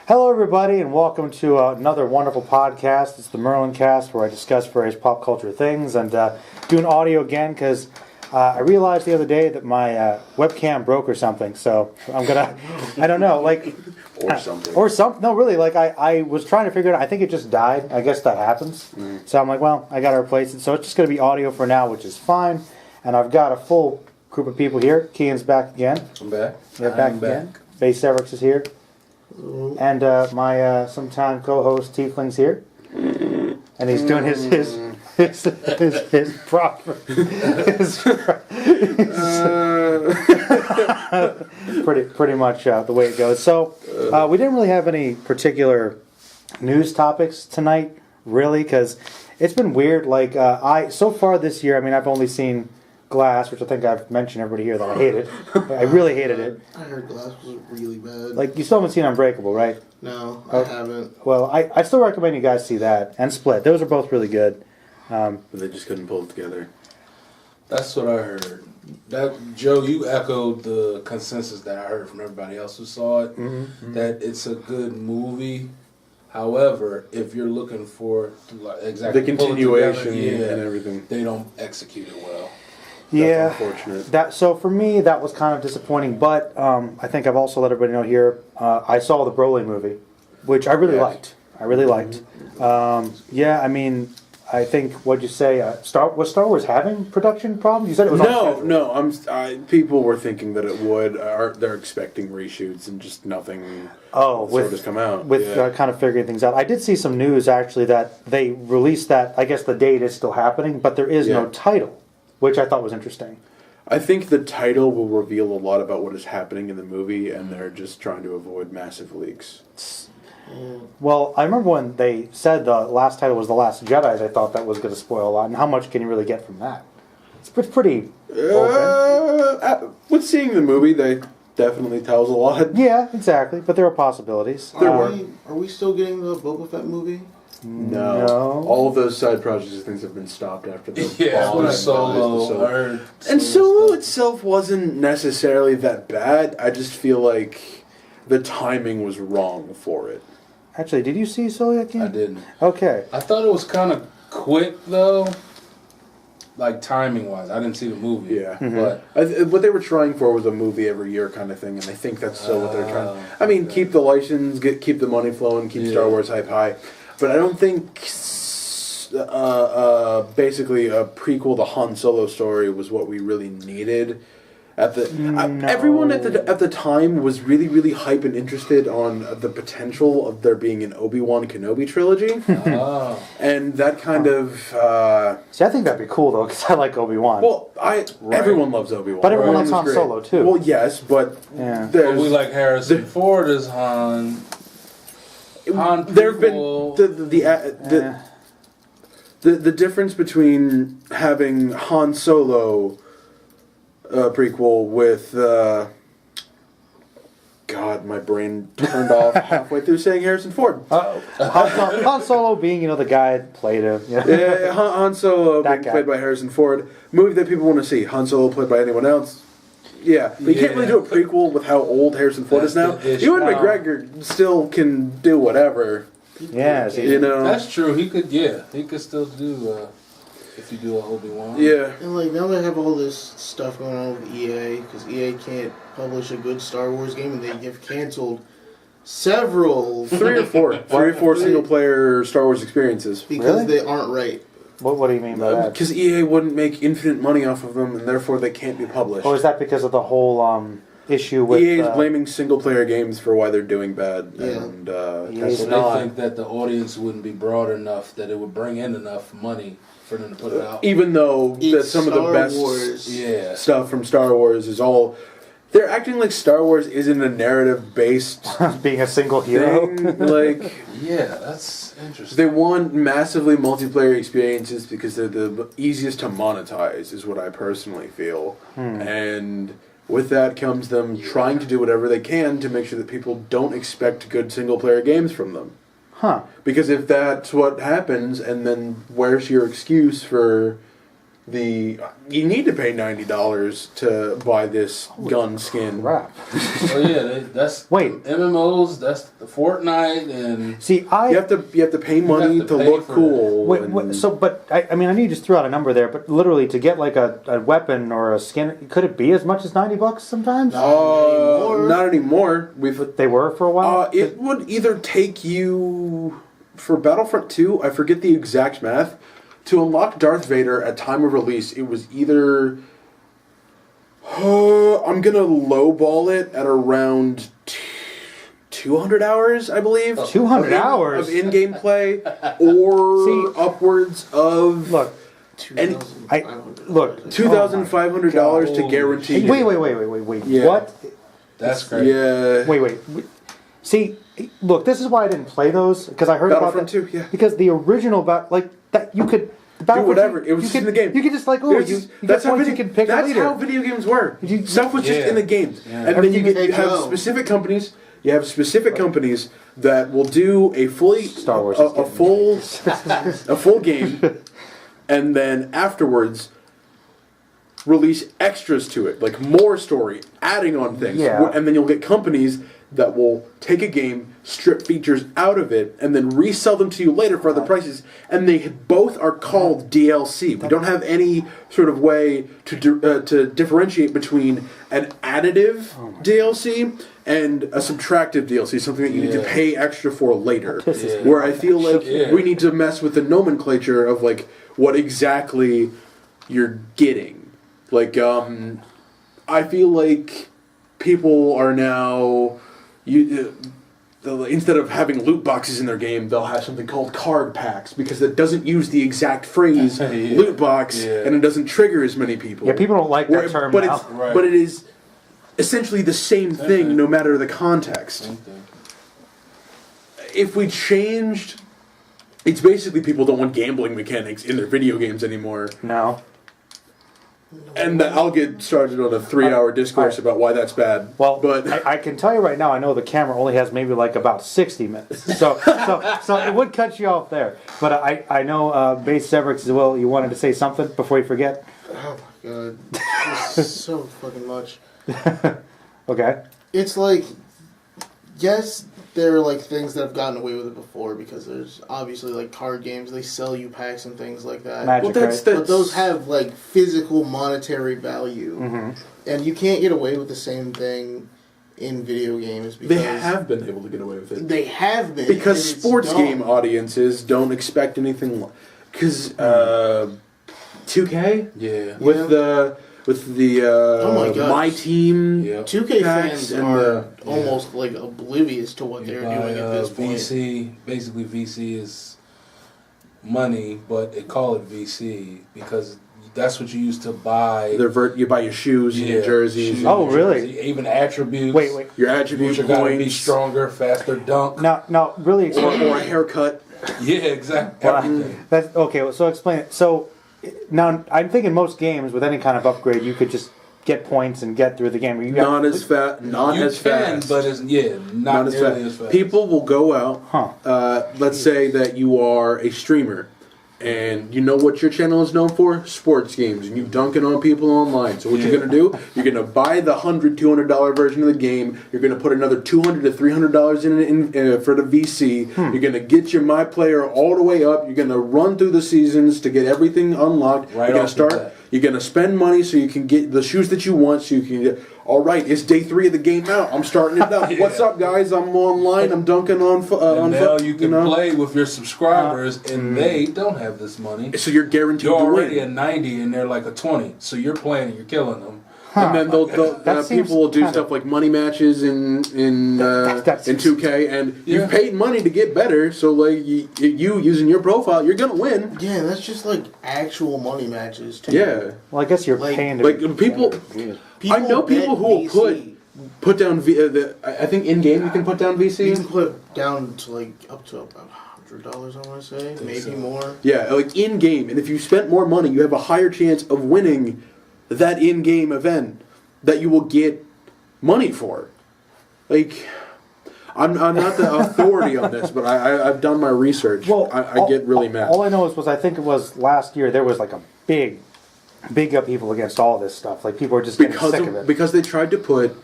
Hello, everybody, and welcome to another wonderful podcast. It's the MerlinCast, where I discuss various pop culture things and doing audio again because I realized the other day that my webcam broke or something. So I'm gonna, I don't know, like or something. Or something. No, really, like I was trying to figure it out. I think it just died. I guess that happens. So I'm like, well, I gotta replace it. So it's just gonna be audio for now, which is fine. And I've got a full group of people here. Kean's back again. I'm back. Yeah, back again. Xevrix is here. And my sometime co-host Tiefling's here, and he's doing his proper pretty much the way it goes. So we didn't really have any particular news topics tonight, really, because it's been weird. Like so far this year, I mean, I've only seen Glass, which I think I've mentioned everybody here that I hated. I really hated it. I heard Glass was really bad. Like, you still haven't seen Unbreakable, right? No, I haven't. Well, I still recommend you guys see that, and Split. Those are both really good. But they just couldn't pull it together. That's what I heard. Joe, you echoed the consensus that I heard from everybody else who saw it, that it's a good movie. However, if you're looking for exactly the continuation together, and everything, they don't execute it well. Yeah, that's unfortunate. So for me, that was kind of disappointing. But I think I've also let everybody know here. I saw the Broly movie, which I really liked. Yeah, I mean, I think what'd you say? Was Star Wars having production problems? You said it was no. People were thinking that it would. They're expecting reshoots and just nothing. Has come out with kind of figuring things out. I did see some news actually that they released that. I guess the date is still happening, but there is no title, which I thought was interesting. I think the title will reveal a lot about what is happening in the movie, and they're just trying to avoid massive leaks. Well, I remember when they said the last title was The Last Jedi, I thought that was going to spoil a lot. And how much can you really get from that? It's pretty open. With seeing the movie, they definitely tells a lot. Yeah, exactly. But there are possibilities. Are we still getting the Boba Fett movie? No. All of those side projects and things have been stopped after the Solo. And Solo itself wasn't necessarily that bad. I just feel like the timing was wrong for it. Actually, did you see Solo yet, Ken? I didn't. Okay. I thought it was kind of quick, though. Like, timing-wise. I didn't see the movie. Yeah. But what they were trying for was a movie every year kind of thing, and I think that's still what they're trying. I mean, keep the license, keep the money flowing, keep Star Wars hype high. But I don't think basically a prequel to Han Solo story was what we really needed. Everyone at the time was really, really hype and interested on the potential of there being an Obi-Wan Kenobi trilogy. And that kind of... See, I think that'd be cool, though, because I like Obi-Wan. Well, everyone loves Obi-Wan. But everyone loves Han Solo, too. Well, yes, but... But we like Harrison Ford as Han... There have been the difference between having Han Solo prequel with God, my brain turned off halfway through saying Harrison Ford. Han Solo being the guy that played him. Yeah, Han Solo being played by Harrison Ford. Movie that people want to see. Han Solo played by anyone else. Yeah, but you can't really do a prequel with how old Harrison Ford is now. Ewan McGregor still can do whatever. Yeah, that's true. He could still do if you do an Obi-Wan. Yeah, and now they have all this stuff going on with EA because EA can't publish a good Star Wars game, and they have canceled several, three or four single-player Star Wars experiences because they aren't right. What do you mean by that? Because EA wouldn't make infinite money off of them, and therefore they can't be published. Or is that because of the whole issue with... EA is blaming single-player games for why they're doing bad. Yeah. And they think that the audience wouldn't be broad enough, that it would bring in enough money for them to put it out. Even though that some of the best stuff from Star Wars is all... They're acting like Star Wars isn't a narrative-based... being a single hero. Yeah, that's interesting. They want massively multiplayer experiences because they're the easiest to monetize, is what I personally feel. And with that comes them trying to do whatever they can to make sure that people don't expect good single-player games from them. Huh. Because if that's what happens, and then where's your excuse for you need to pay $90 to buy this gun skin. Crap. Oh yeah, that's Wait. MMOs. That's the Fortnite and See, You have to pay money have to to pay look for cool. Wait, and- so, but I mean, I know you just threw out a number there, but literally to get like a weapon or a skin, could it be as much as $90 sometimes? Not anymore. They were for a while. It would either take you for Battlefront 2. I forget the exact math. To unlock Darth Vader at time of release, it was either. I'm gonna lowball it at around 200 hours, I believe. 200 hours of in-game play, or See, upwards of Look, look, $2,500 to guarantee. Wait. Yeah. What? that's great. Yeah. Wait. See, look, this is why I didn't play those because I heard Battlefront about that. 2, yeah. Because the original like that you could. Do whatever. It was just in the game. You could just like you get points you can pick That's later. how video games work. Stuff was just Yeah. in the games, Yeah. and then you Everything have go. specific companies. You have specific companies that will do a fully Star Wars a full game, and then afterwards release extras to it, like more story, adding on things. Yeah. And then you'll get companies that will take a game, strip features out of it, and then resell them to you later for other prices. And they both are called DLC. We don't have any sort of way to differentiate between an additive DLC and a subtractive DLC, something that you need to pay extra for later. Yeah. Where I feel like Yeah. we need to mess with the nomenclature of like what exactly you're getting. Like, I feel like people are now instead of having loot boxes in their game, they'll have something called card packs because it doesn't use the exact phrase loot box and it doesn't trigger as many people. Yeah, people don't like that term but now. It's, but it is essentially the same thing no matter the context. If we changed, it's basically people don't want gambling mechanics in their video games anymore. No. And I'll get started on a 3-hour discourse about why that's bad. Well, but I can tell you right now, I know the camera only has maybe like about 60 minutes. So it would cut you off there. But I know Base Xevrix as well, you wanted to say something before you forget? Oh my god. It's so fucking much. Okay. It's like, yes, there are like things that have gotten away with it before because there's obviously like card games, they sell you packs and things like that. Magic, right? But those have like physical monetary value. Mm-hmm. And you can't get away with the same thing in video games because they have been able to get away with it. They have been. Because and it's sports dumb. game audiences don't expect anything. Because 2K? Yeah. With the Oh my gosh. My Team. Yeah. 2K packs fans and are almost like oblivious to what they're By, doing at this point. VC, basically VC is money, but they call it VC because that's what you use to buy. You buy your shoes and your jerseys. shoes, Oh, really? jersey, even attributes. Wait. Your attribute Which are gotta be points. stronger, faster dunk. Now, really explain. Or a haircut. Yeah, exactly. Everything. That's okay. So explain it. So now I'm thinking most games with any kind of upgrade, you could just get points and get through the game. Not as fast. Not you as can, fast. but it's not nearly as fast. People will go out. Let's say that you are a streamer, and you know what your channel is known for? Sports games, and you dunking on people online. So what you're gonna do? You're gonna buy the $100-$200 version of the game. You're gonna put another $200 to $300 in for the VC. You're gonna get your My Player all the way up. You're gonna run through the seasons to get everything unlocked. Right You're gonna off the start. bat. You're gonna spend money so you can get the shoes that you want. So you can get. All right, it's day 3 of the game now. I'm starting it up. Yeah. What's up, guys? I'm online. I'm dunking on. And now you can play with your subscribers, and they don't have this money. So you're guaranteed You're to already win. a 90, and they're like a 20. So you're playing, and you're killing them. And then That seems people will do kinda- stuff like money matches in That seems- 2K, and Yeah. you've paid money to get better. So like you using your profile, you're gonna win. Yeah, that's just like actual money matches too. Yeah, Well, I guess you're Like- paying to like people. I know bet people who will VC. put down I think in game you can put down VC. You can put down to like up to about $100, I want to say, maybe so. more. Yeah, like in game, and if you spent more money, you have a higher chance of winning that in game event that you will get money for. Like, I'm not the authority on this, but I've done my research. Well, I get really mad. All I know was I think it was last year there was like a big big upheaval against all this stuff. Like, people are just getting sick of it. Because they tried to put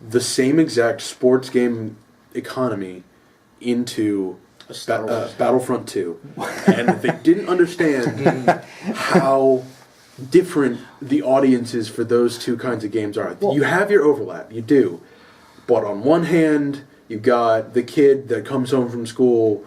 the same exact sports game economy into Battlefront 2. And they didn't understand how different the audiences for those two kinds of games are. You have your overlap, you do. But on one hand, you've got the kid that comes home from school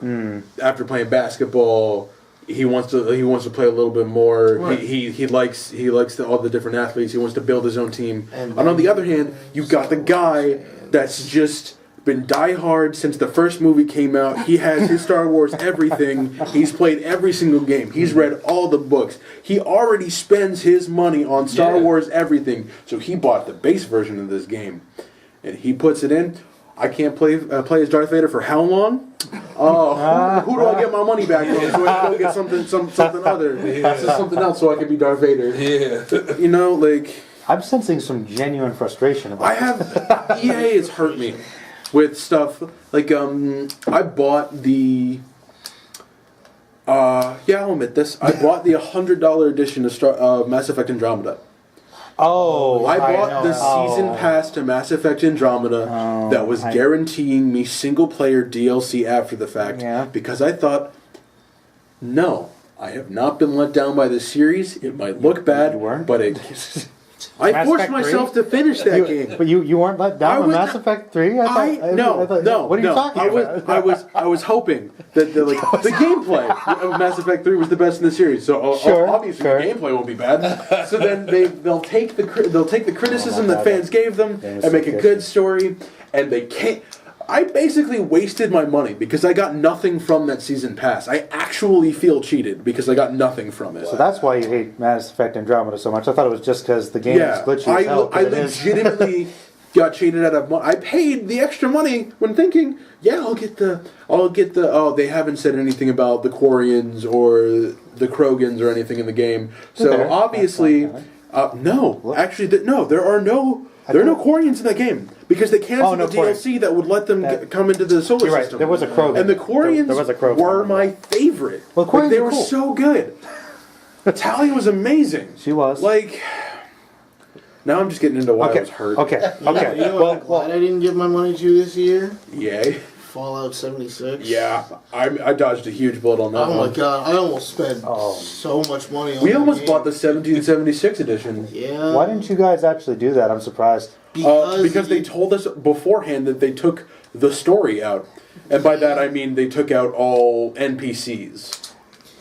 after playing basketball. He wants to play a little bit more. Right. He likes all the different athletes. He wants to build his own team. And on the other hand, you've got the guy that's just been diehard since the first movie came out. He has his Star Wars everything. He's played every single game. He's read all the books. He already spends his money on Star Wars everything. So he bought the base version of this game, and he puts it in. I can't play as Darth Vader for how long? Who do I get my money back from? So I can go get something other, something else, so I can be Darth Vader. Yeah, you know, like I'm sensing some genuine frustration about. EA has hurt me with stuff like I bought the. I'll admit this. I bought the $100 edition of Mass Effect Andromeda. Oh, I bought the season pass to Mass Effect Andromeda that was guaranteeing me single-player DLC after the fact because I thought, no, I have not been let down by this series. It might look bad, but it... I forced myself to finish that game. But you weren't let down with Mass Effect 3? No. What are you talking about? I was hoping that the gameplay of Mass Effect 3 was the best in the series. So obviously the gameplay won't be bad. So then they'll take the criticism that fans gave them and make a good story, and they can't. I basically wasted my money because I got nothing from that season pass. I actually feel cheated because I got nothing from it. So that's why you hate Mass Effect Andromeda so much. I thought it was just because the game is glitchy as hell. I legitimately got cheated out of money. I paid the extra money when thinking, I'll get the. Oh, they haven't said anything about the Quarians or the Krogans or anything in the game. So obviously, no. Actually, there are no. There are no Quarians in that game because they canceled the DLC that would let them come into the solar system. Right. There was a Krogan. And the Quarians were my favorite. Well, the Quarians they were so good. Talia was amazing. She was. Like, now I'm just getting into why I was hurt. Okay. You know what glad I didn't give my money to this year? Yay. Fallout 76. Yeah, I dodged a huge bullet on that one. Oh my god, I almost spent so much money on We almost bought the 1776 edition. Yeah. Why didn't you guys actually do that? I'm surprised. Because they told us beforehand that they took the story out. And by that I mean they took out all NPCs.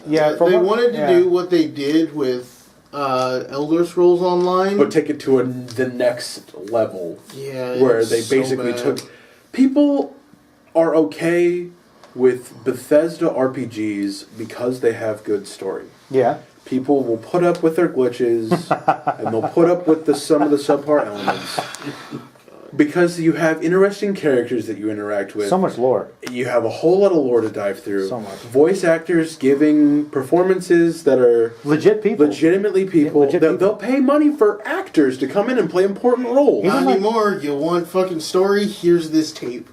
Yeah, they wanted to do what they did with Elder Scrolls Online. But take it to the next level. Yeah, where they basically took... People are okay with Bethesda RPGs because they have good story. Yeah. People will put up with their glitches, and they'll put up with some of the subpar elements. Because you have interesting characters that you interact with. So much lore. You have a whole lot of lore to dive through. So much. Voice actors giving performances that are... Legit people. Legitimately people. They'll pay money for actors to come in and play important roles. Not anymore. You want fucking story? Here's this tape.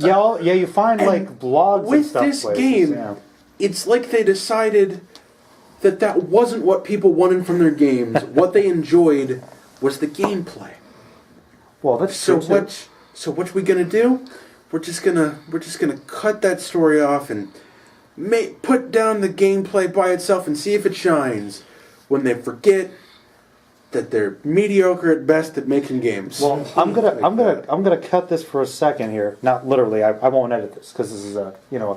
Yeah, you find blogs with and stuff. With this game, it's like they decided that wasn't what people wanted from their games. What they enjoyed was the gameplay. Well, that's true too. So what we gonna do? We're just gonna cut that story off and put down the gameplay by itself and see if it shines. When they forget that they're mediocre at best at making games. Well, I'm gonna cut this for a second here. Not literally. I won't edit this because this is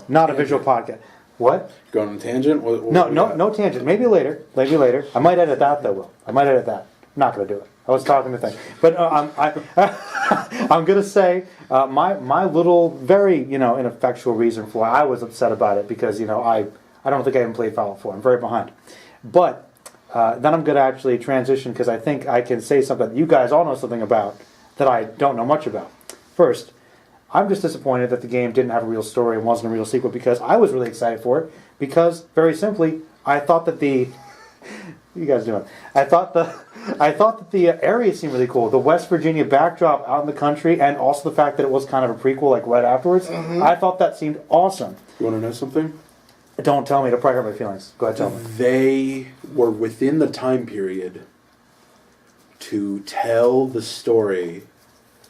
not a visual podcast. What? Going on a tangent? No tangent. Maybe later. I might edit that though. Will I might edit that. I'm not gonna do it. I was talking to things, but I'm gonna say my little very ineffectual reason for why I was upset about it because I don't think I even played Fallout 4. I'm very behind, but. Then I'm going to actually transition because I think I can say something that you guys all know something about that I don't know much about. First, I'm just disappointed that the game didn't have a real story and wasn't a real sequel because I was really excited for it because, very simply, I thought that the... What are you guys doing? I thought that the area seemed really cool. The West Virginia backdrop out in the country and also the fact that it was kind of a prequel right afterwards. Mm-hmm. I thought that seemed awesome. You want to know something? Don't tell me. It'll probably hurt my feelings. Go ahead, tell me. They were within the time period to tell the story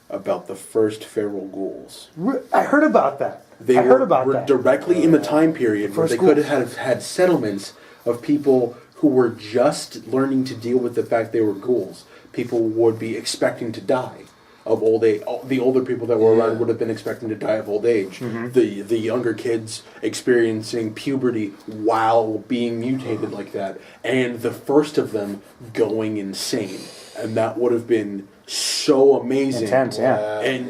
about the first feral ghouls. I heard about that. They were directly in the time period where they could have had settlements of people who were just learning to deal with the fact they were ghouls. People would be expecting to die of old age. The older people that were around would have been expecting to die of old age. The younger kids experiencing puberty while being mutated like that. And the first of them going insane. And that would have been so amazing. Intense, yeah. And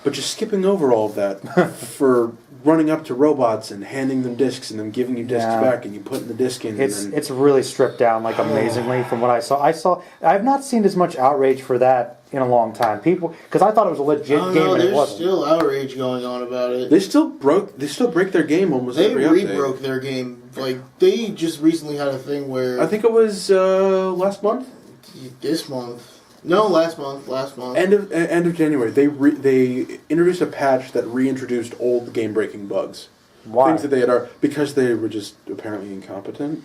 but just skipping over all of that for running up to robots and handing them discs and them giving you discs back and you putting the disc in. It's really stripped down like amazingly from what I saw. I've not seen as much outrage for that in a long time. People, because I thought it was a legit game and it wasn't. There's still outrage going on about it. They still break their game almost every update. They re-broke their game. Like, they just recently had a thing where... I think it was last month? This month. No, last month. End of January. They introduced a patch that reintroduced old game-breaking bugs. Why? Things that they had because they were just apparently incompetent.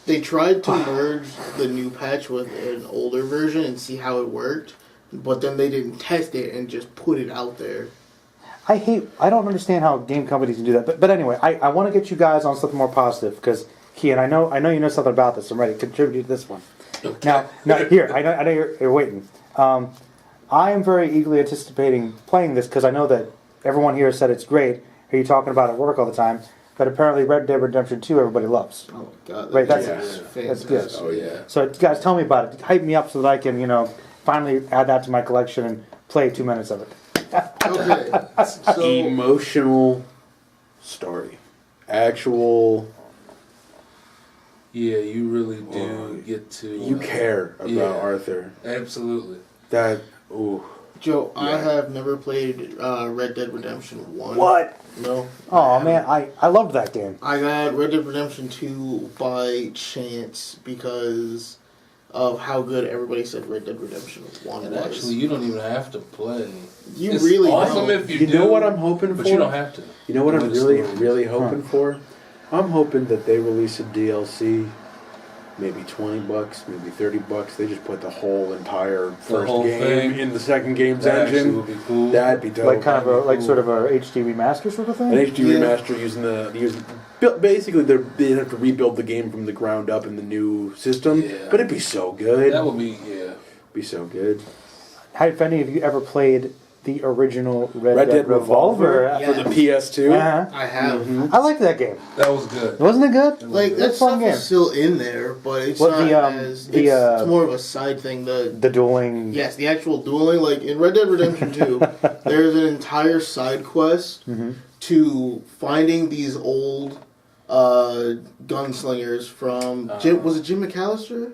They tried to merge the new patch with an older version and see how it worked, but then they didn't test it and just put it out there. I don't understand how game companies can do that. But anyway, I want to get you guys on something more positive because, Kian, I know you know something about this. I'm ready to contribute to this one. Now, here, I know you're waiting. I am very eagerly anticipating playing this because I know that everyone here said it's great. Are you talking about it at work all the time? But apparently Red Dead Redemption 2 everybody loves. Oh, God. Right, that's good. Oh, yeah. So, guys, tell me about it. Hype me up so that I can, finally add that to my collection and play 2 minutes of it. Okay. So, emotional story. Actual... Yeah, you really do get to... You care about Arthur. Absolutely. That... Ooh. Joe, I have never played Red Dead Redemption 1. What? No. Oh, man, I loved that game. I got Red Dead Redemption 2 by chance because of how good everybody said Red Dead Redemption 1 And was. actually, you don't even have to play. It's really awesome don't. if you You do. know what I'm hoping for? But you don't have to. You know what I'm Really really hoping for? I'm hoping that they release a DLC, maybe $20, maybe $30. They just put the whole entire first whole game thing? in the second game's That actually engine. would be cool. That'd be dope. Like kind of That'd be cool. sort of a HD remaster sort of thing? An HD remaster basically they'd have to rebuild the game from the ground up in the new system. Yeah. But it'd be so good. That would be, be so good. Have any of you ever played the original Red Dead Revolver Revolver? Yeah. for the PS2. Uh-huh. I have. I liked that game. that was good. Wasn't it good? Like, that It's a fun stuff is game. still in there, but it's What, not the, as... the, it's more of a side thing. The dueling. Yes, the actual dueling. Like, in Red Dead Redemption 2, there's an entire side quest to finding these old gunslingers from... was it Jim McAllister?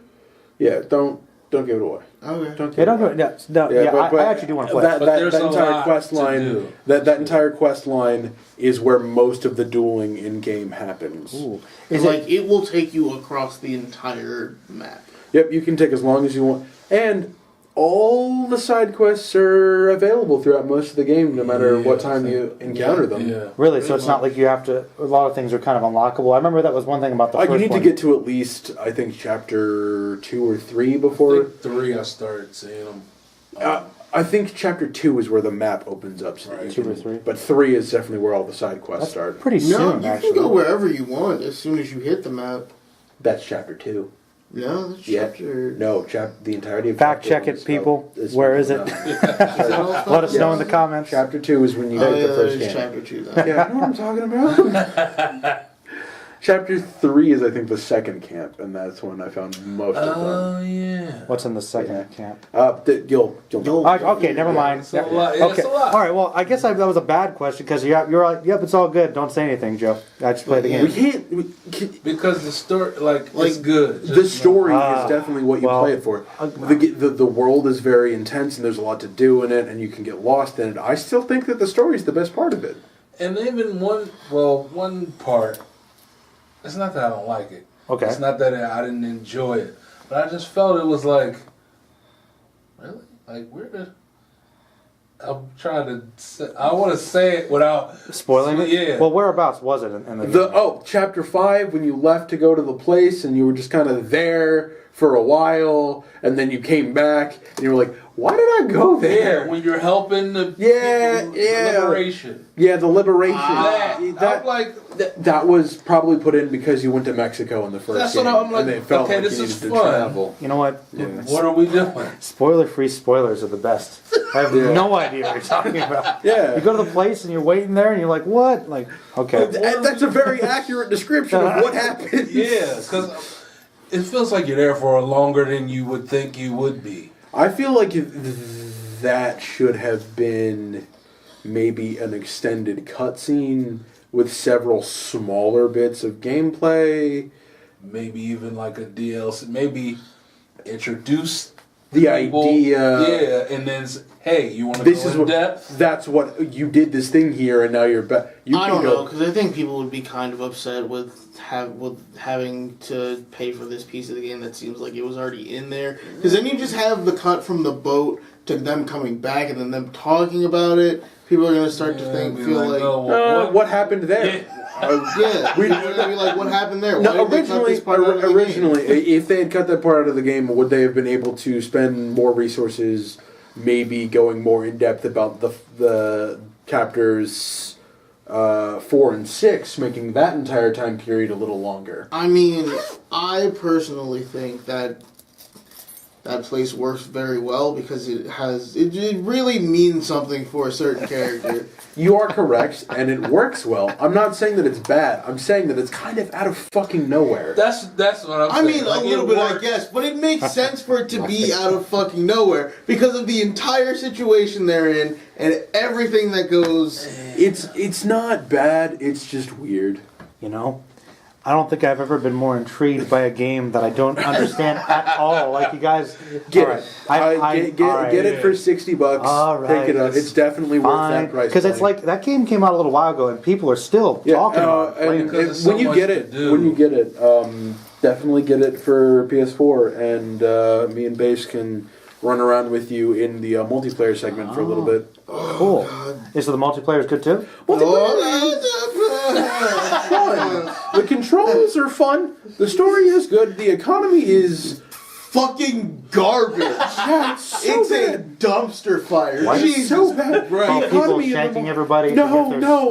Yeah, don't give it away. Okay. Don't give Yeah, it don't away. go. I actually do want to play. That, But that, there's that a entire lot quest to line. do. That entire quest line is where most of the dueling in game happens. Ooh. Is like, it will take you across the entire map. Yep, you can take as long as you want, and all the side quests are available throughout most of the game, no matter what time you encounter them. Yeah. Really, so it's not like you have to. A lot of things are kind of unlockable. I remember that was one thing about the first You need one. to get to at least, I think, chapter 2 or 3 before. I think 3 I started seeing them. I think chapter 2 is where the map opens up. So that you 2 or can- 3. But 3 is definitely where all the side quests start. Pretty No, soon, you actually. can go wherever you want as soon as you hit the map. That's chapter 2. No, that's Yeah. chapter... No, the entirety of Fact chapter check 1 it, is people. spelled- Where is it? Let us know in the comments. Chapter 2 is when you Oh, get yeah, the first that is game. chapter 2 then. Yeah, you know what I'm talking about? Chapter 3 is, I think, the second camp, and that's when I found most of them. Oh, yeah. What's in the second camp? You'll Okay, never mind. It's a lot. It's Okay, a lot. all right. Well, I guess that was a bad question because you're like, yep, it's all good. Don't say anything, Joe. I just play the Yeah. game. we can't. Because the story, it's good. The story Ah, is definitely what you well, play it for. The world is very intense, and there's a lot to do in it, and you can get lost in it. I still think that the story is the best part of it. And even one part, it's not that I don't like it. Okay. It's not that I didn't enjoy it. But I just felt it was like, really? Like, where did... I'm trying to. I want to say it without Spoiling it? Yeah. Well, whereabouts was it in the Chapter 5, when you left to go to the place and you were just kind of there for a while, and then you came back and you were like, why did I go there? When you're helping the liberation. Yeah, the liberation. That was probably put in because you went to Mexico in the first game. What I'm like, and they felt okay, like this you is needed fun. to travel. You know what? Yeah. What are we doing? Spoiler-free spoilers are the best. I have no idea what you're talking about. Yeah. You go to the place and you're waiting there and you're like, what? Like, okay. That's a very accurate description of what happened. Yeah, because it feels like you're there for longer than you would think you would be. I feel like that should have been maybe an extended cutscene with several smaller bits of gameplay. Maybe even like a DLC. Maybe introduce the people, idea. Yeah, and then hey, you want to go in depth? That's what you did this thing here, and now you're back. I don't know, because I think people would be kind of upset with having to pay for this piece of the game that seems like it was already in there. Because then you just have the cut from the boat to them coming back and then them talking about it. People are going to start to feel like what happened there? We're going to be like, what happened there? No, originally, if they had cut that part out of the game, would they have been able to spend more resources, maybe going more in depth about the chapters 4 and 6, making that entire time period a little longer? I mean, I personally think that place works very well because it really means something for a certain character. You are correct, and it works well. I'm not saying that it's bad. I'm saying that it's kind of out of fucking nowhere. That's what I'm saying. I mean, like, a little bit, I guess, but it makes sense for it to be out of fucking nowhere because of the entire situation they're in and everything that goes. It's not bad. It's just weird. You know? I don't think I've ever been more intrigued by a game that I don't understand at all. Like, you guys... Get it for $60. All right. Take it up. It's definitely worth that price. Because it's like, that game came out a little while ago, and people are still talking about it. When you get it, definitely get it for PS4, and me and Base can run around with you in the multiplayer segment for a little bit. Cool. Is the multiplayer good too? The controls are fun. The story is good. The economy is fucking garbage. Yeah, it's a dumpster fire. What? It's so bad. Right. People shanking everybody. No.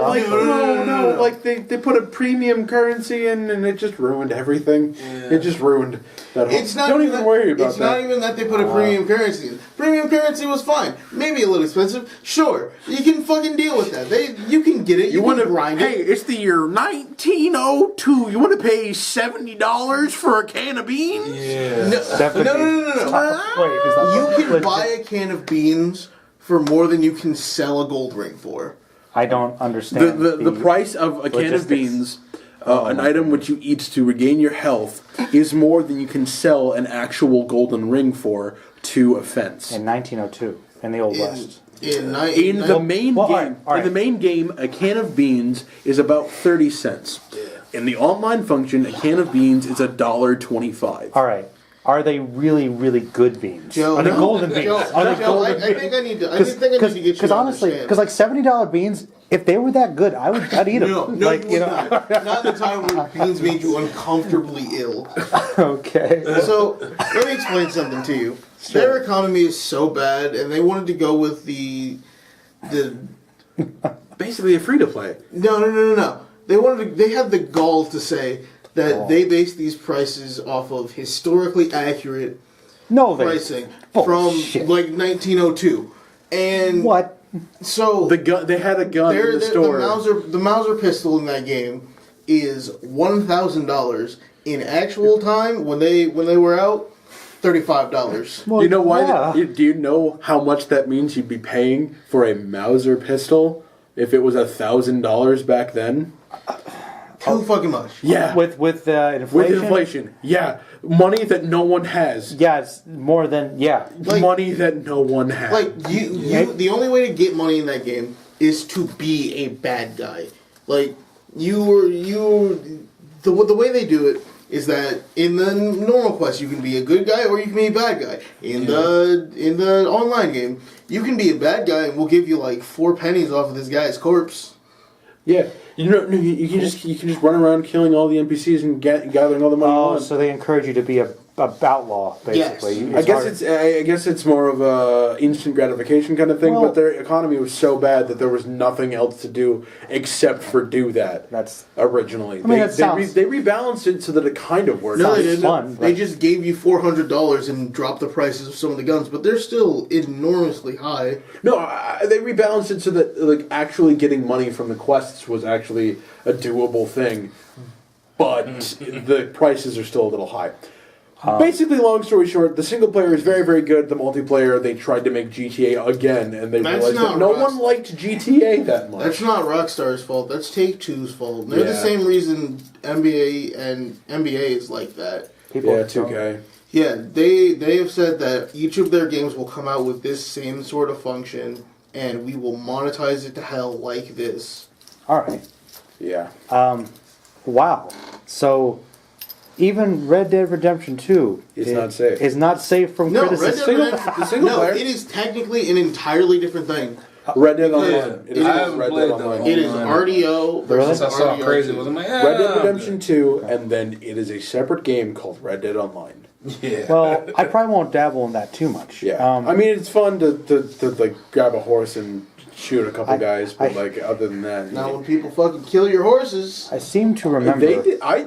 Like they put a premium currency in, and it just ruined everything. Yeah. It just ruined that whole. Don't even worry about that. It's not even that they put a premium currency in. Premium currency was fine. Maybe a little expensive. Sure, you can fucking deal with that. You can get it. You want to grind it. Hey, it's the year 1902. You want to pay $70 for a can of beans? Yeah. No. You can buy a can of beans for more than you can sell a gold ring for. I don't understand. The price of a can of beans, an item which you eat to regain your health, is more than you can sell an actual golden ring for to a fence. In 1902, in the Old West. In the main game, a can of beans is about 30 cents. Yeah. In the online function, a can of beans is $1.25. All right. Are they really, really good beans? Are they golden beans? I think I need to get you. Because honestly, like $70 beans, if they were that good, I'd eat them. No, not the time when beans made you uncomfortably ill. Okay. So let me explain something to you. Sure. Their economy is so bad, and they wanted to go with the basically a free to play. No. They had the gall to say that they base these prices off of historically accurate pricing from like 1902. And what? So they had a gun in the store. The Mauser pistol in that game is $1,000 in actual time when they were out. $35. Well, you know why? Yeah. Do you know how much that means you'd be paying for a Mauser pistol if it was $1,000 back then? Too fucking much. Yeah. With inflation? With inflation. Yeah. Money that no one has. Yeah, it's more than money that no one has. Like you the only way to get money in that game is to be a bad guy. Like the way they do it is that in the normal quest you can be a good guy or you can be a bad guy. In the online game, you can be a bad guy and we'll give you like 4 pennies off of this guy's corpse. Yeah, you can just run around killing all the NPCs and gathering all the money. Oh, so they encourage you to be a outlaw, basically. Yes. I guess it's more of a instant gratification kind of thing. Well, but their economy was so bad that there was nothing else to do except for do that. That's originally. I mean, they rebalanced it so that it kind of worked. No, they didn't. Fun, they just gave you $400 and dropped the prices of some of the guns, but they're still enormously high. No, they rebalanced it so that like actually getting money from the quests was actually a doable thing, but the prices are still a little high. Basically, long story short, the single player is very, very good. The multiplayer, they tried to make GTA again, and they realized that no one liked GTA that much. That's not Rockstar's fault. That's Take-Two's fault. They're the same reason NBA is like that. people. Yeah, 2K. Yeah, they have said that each of their games will come out with this same sort of function, and we will monetize it to hell like this. All right. Yeah. Wow. So even Red Dead Redemption 2 is not safe from No, criticism. Red Dead Redemption. No, it is technically an entirely different thing. Red Dead Online. It is Red Dead Online. It is RDO versus I saw RDR2. crazy. Was like, Red Dead Redemption 2, and then it is a separate game called Red Dead Online. Yeah. Well, I probably won't dabble in that too much. Yeah. I mean, it's fun to like grab a horse and shoot a couple guys, but like other than that, Now when people fucking kill your horses. I seem to remember. did I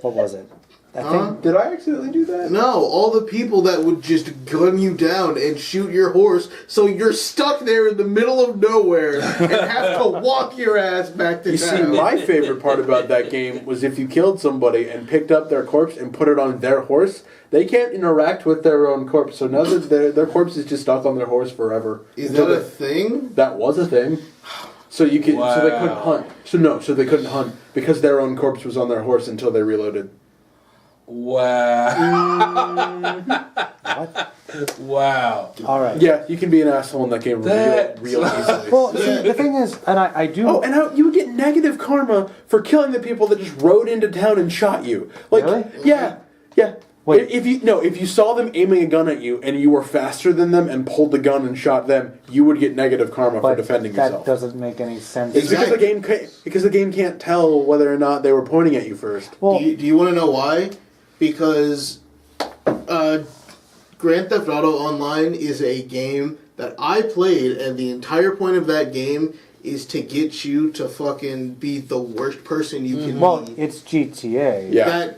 What was it? did I accidentally do that? No, all the people that would just gun you down and shoot your horse, so you're stuck there in the middle of nowhere and have to walk your ass back to You town. see, my favorite part about that game was if you killed somebody and picked up their corpse and put it on their horse, they can't interact with their own corpse. So now that their corpse is just stuck on their horse forever. Is that a thing? That was a thing. So you could, so they couldn't hunt. So they couldn't hunt because their own corpse was on their horse until they reloaded. Wow. What? Wow. All right. Yeah, you can be an asshole in that game real easily. Well, see, the thing is, and I do. Oh, and you would get negative karma for killing the people that just rode into town and shot you. Like, Really? Yeah. Wait. If you saw them aiming a gun at you and you were faster than them and pulled the gun and shot them, you would get negative karma for defending yourself. That doesn't make any sense. It's because the game can't tell whether or not they were pointing at you first. Well, Do you want to know why? Because Grand Theft Auto Online is a game that I played, and the entire point of that game is to get you to fucking be the worst person you can be. It's GTA. Yeah.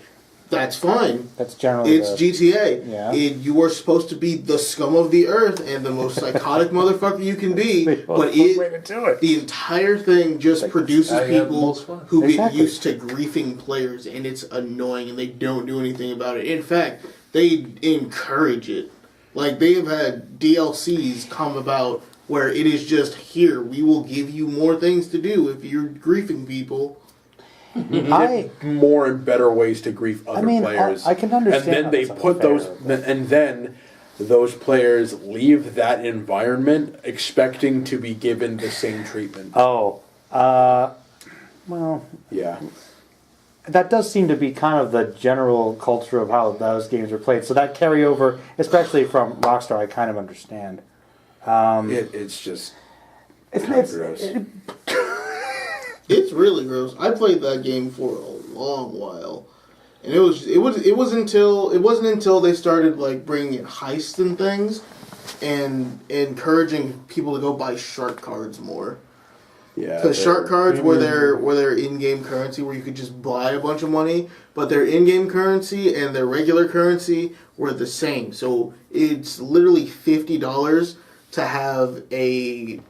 That's fine. That's generally It's GTA. Yeah. You are supposed to be the scum of the earth and the most psychotic motherfucker you can be, but the entire thing just produces people who get used to griefing players, and it's annoying, and they don't do anything about it. In fact, they encourage it. Like, they have had DLCs come about where it is just, here, we will give you more things to do if you're griefing people. More and better ways to grief other players. I can understand. And then they put then those players leave that environment expecting to be given the same treatment. Oh, well, Yeah. that does seem to be kind of the general culture of how those games are played. So that carryover, especially from Rockstar, I kind of understand. It's just gross. It's really gross. I played that game for a long while, and it wasn't until they started like bringing in heists and things, and encouraging people to go buy shark cards more. Yeah, because shark cards were their in-game currency, where you could just buy a bunch of money, but their in-game currency and their regular currency were the same. So it's literally $50 to have a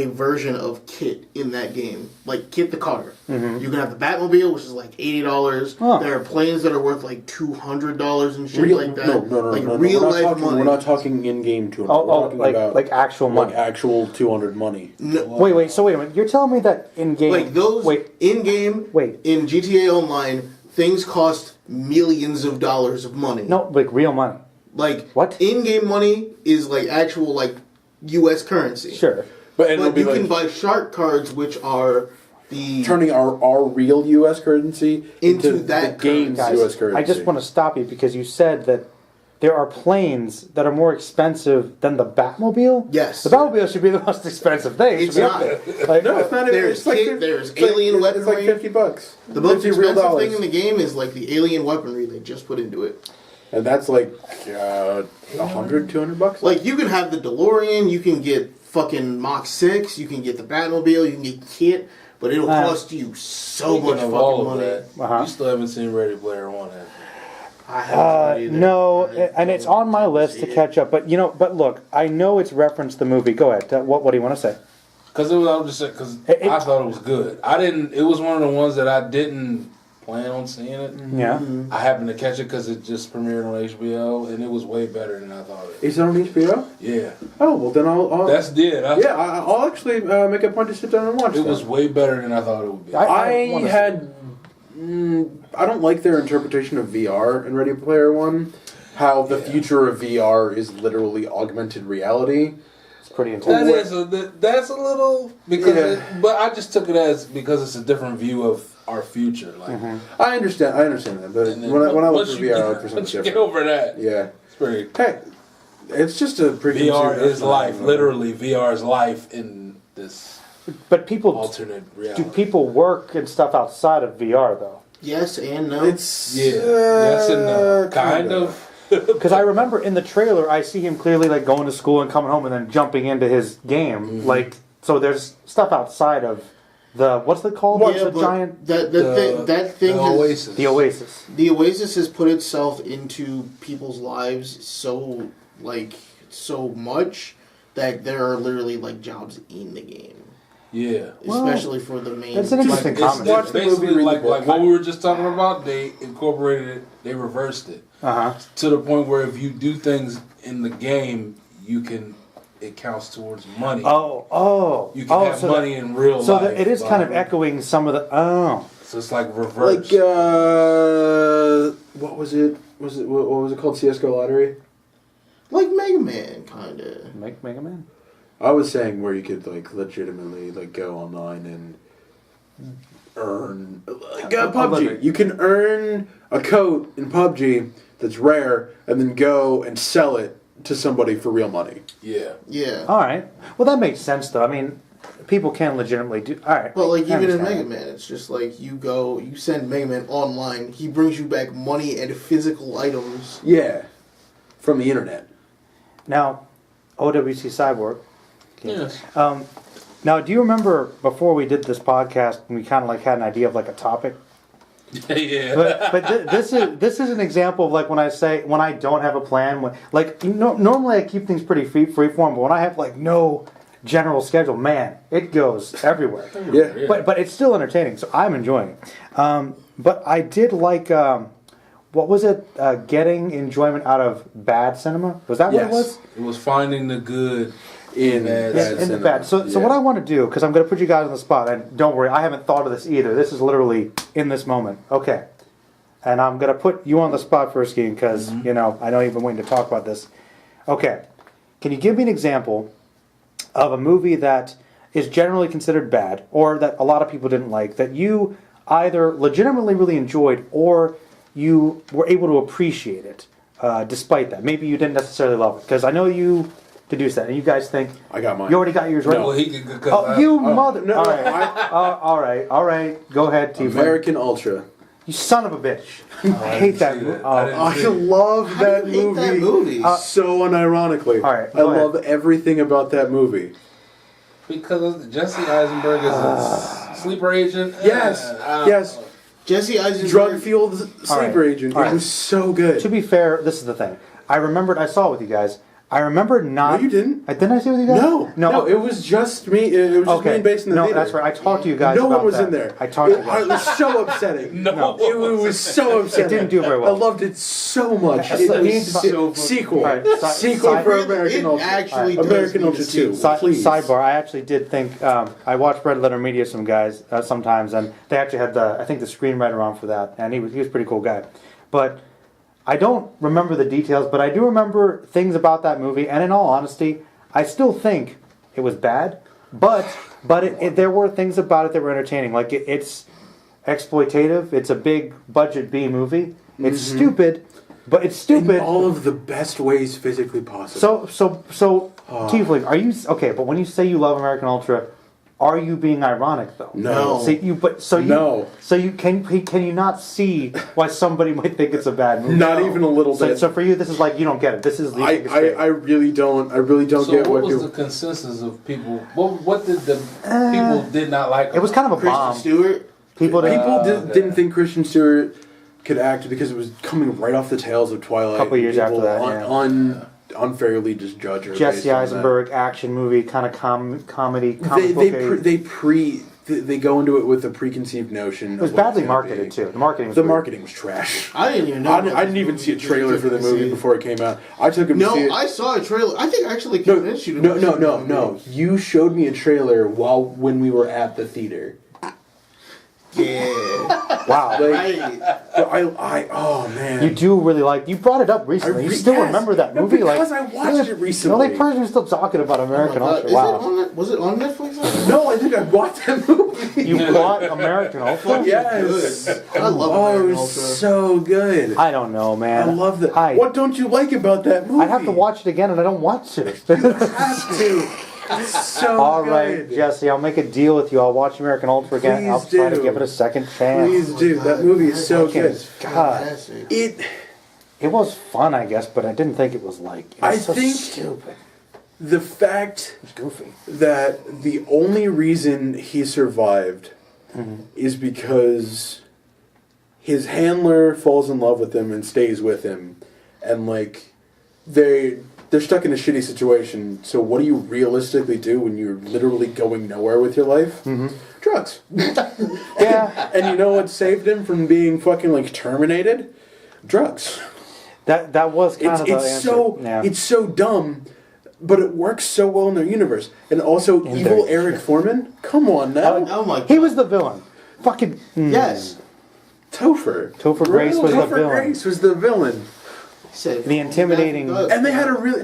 version of Kit in that game, like Kit the car. Mm-hmm. You can have the Batmobile, which is like $80. Huh. There are planes that are worth like $200 and shit like that. No, like real life money. We're not talking in-game 200. Oh, we're talking about like actual money. like actual 200 money. No, Wait. So wait a minute. You're telling me that in game, like those in-game, Wait. in GTA Online, things cost millions of dollars of money. No, like real money. Like What? in-game money is like actual like U.S. currency. Sure. But it'll But be you like, can buy shark cards, which are turning our real U.S. currency into the that game's Guys, U.S. currency. I just want to stop you because you said that there are planes that are more expensive than the Batmobile. Yes. The Batmobile should be the most expensive thing. It It's should be not. up there. Like, No, it's not. There's It's like kit- fif- there's it's like- alien It's like weaponry. $50. The most 50 real expensive dollars. thing in the game is like the alien weaponry they just put into it. And that's like $100, $200. Like you can have the DeLorean, you can get fucking Mach 6, you can get the Batmobile, you can get kit, but it'll cost you so much Speaking of fucking all of money. that, you still haven't seen Ready Player One, have you? I haven't either. no, I and it's on my list to catch up. But but look, I know it's referenced the movie. Go ahead. What do you want to say? Because I was just saying, because I thought it was good. I didn't. It was one of the ones that I didn't plan on seeing it. Yeah. I happened to catch it because it just premiered on HBO, and it was way better than I thought it. Is it on HBO? Yeah, Oh well, then I'll that's it. I'll actually make a point to sit down and watch It that. was way better than I thought it would be. I wanna had. I don't like their interpretation of VR in Ready Player One. How the future of VR is literally augmented reality. It's pretty intense. That's a little because, Yeah. but I just took it as because it's a different view of our future. Like, I understand that, but and then when I look once for you VR, I get- look for something once you different. get over that, Yeah. it's pretty. Hey, it's just a preconceived VR is notion. life. Literally, VR is life in this But people, alternate reality. do people work and stuff outside of VR though? Yes and no. It's yes and no, kind of. Because I remember in the trailer, I see him clearly like going to school and coming home and then jumping into his game. Like, so there's stuff outside of the what's it called? What's the but giant? that thing the has, Oasis. The Oasis. The Oasis has put itself into people's lives so much that there are literally like jobs in the game. Yeah. Especially for the main. That's an interesting It's, comment. Watch it's the movie, basically read the like book. what we were just talking about. They incorporated it. They reversed it to the point where if you do things in the game, it counts towards money. You can have so money in real So life. it is kind of echoing some of the. So it's like reverse. like what was it? What was it called? CS:GO Lottery. Like Mega Man, kind of. Mega Man. I was saying where you could like legitimately like go online and earn like PUBG. You can earn a coat in PUBG that's rare, and then go and sell it to somebody for real money. Yeah. All right. Well, that makes sense, though. I mean, people can legitimately do. All right. But like I even in understand. Mega Man, it's just like you send Mega Man online, he brings you back money and physical items. Yeah, from the internet. Now, OWC Cyborg. Yes. Now, do you remember before we did this podcast, we kind of like had an idea of like a topic? Yeah. But this is an example of like when I don't have a plan. Normally I keep things pretty free form, but when I have like no general schedule, man, it goes everywhere. Yeah. But it's still entertaining, so I'm enjoying it. But I did like what was it? Getting enjoyment out of bad cinema. Was that what it was? It was finding the good In In the bad. So what I want to do, because I'm going to put you guys on the spot, and don't worry, I haven't thought of this either. This is literally in this moment. Okay. And I'm going to put you on the spot first, Skiing, because, I know you've been waiting to talk about this. Okay. Can you give me an example of a movie that is generally considered bad, or that a lot of people didn't like, that you either legitimately really enjoyed, or you were able to appreciate it, despite that? Maybe you didn't necessarily love it, because I know you deduce that, and you guys think I got mine. you already got yours right. Well, he could. Mother! No, all right. Go ahead, Tiefling. American Ultra. You son of a bitch! I hate that. see movie. that. I didn't I see it. love How that do you hate movie. that movie? So unironically. All right, I go ahead. love everything about that movie. Because Jesse Eisenberg is a sleeper agent. Yes. Jesse Eisenberg. Drug fueled sleeper right. agent. All It right. was so good. To be fair, this is the thing. I remembered. I saw it with you guys. I remember not. No, you didn't. Didn't I see it with you guys? No. It was just me. It was just me and Base in the No, theater. that's right. I talked to you guys. No about one was that. in there. I talked to you It guys. was so upsetting. No. It was so upsetting. It didn't do very well. I loved it so much. It It was needs so a sequel. All right, Sequel for Really, American it Ultra. actually does American need a Ultra 2. sequel. Please. Sidebar. I actually did think. I watched Red Letter Media some guys sometimes, and they actually had the screenwriter on for that, and he was a pretty cool guy. But I don't remember the details, but I do remember things about that movie, and in all honesty, I still think it was bad, but there were things about it that were entertaining. Like it's exploitative. It's a big budget B movie. It's stupid, but it's stupid in all of the best ways physically possible. So, Tiefling, are you okay? But when you say you love American Ultra, are you being ironic though? No. So can you not see why somebody might think it's a bad movie? Not even a little bit. So for you, this is like you don't get it. This is I really don't. I really don't get what what was the consensus of people? What did the people did not like? It was kind of a bomb. Kristen Stewart. People didn't think Kristen Stewart could act because it was coming right off the tails of Twilight. A couple years after that, unfairly just judge her. Jesse Eisenberg action movie kind of comedy. They go into it with a preconceived notion. It was badly marketed too. The marketing was trash. I didn't even know. I didn't even see a trailer for the movie before it came out. I took him to see it. No, I saw a trailer. I think actually convinced you to No. You showed me a trailer when we were at the theater. Yeah. Wow. Oh man. You do really like. You brought it up recently. You still remember that movie? Because I watched it recently. The only person who's still talking about American Ultra. Wow. Was it on Netflix? No, I think I bought that movie. You bought American Ultra? Yes. I love American Ultra. So good. I don't know, man. I love that. What don't you like about that movie? I'd have to watch it again, and I don't want to. You have to. So all right, Jesse, I'll make a deal with you. I'll watch American Ultra again. Please I'll try to give it a second chance. Please do. That movie is so good. God, it was fun, I guess, but I didn't think it was like. I think stupid. The fact goofy that the only reason he survived is because his handler falls in love with him and stays with him, and like they're stuck in a shitty situation, so what do you realistically do when you're literally going nowhere with your life? Drugs. Yeah. And you know what saved him from being fucking like terminated? Drugs. That was kind of the answer. It's so dumb, but it works so well in their universe. And also, evil Eric Foreman? Come on now. Oh my God. He was the villain. Fucking... Yes. Topher. Topher Grace was the villain. Topher Grace was the villain. The intimidating, and they had a really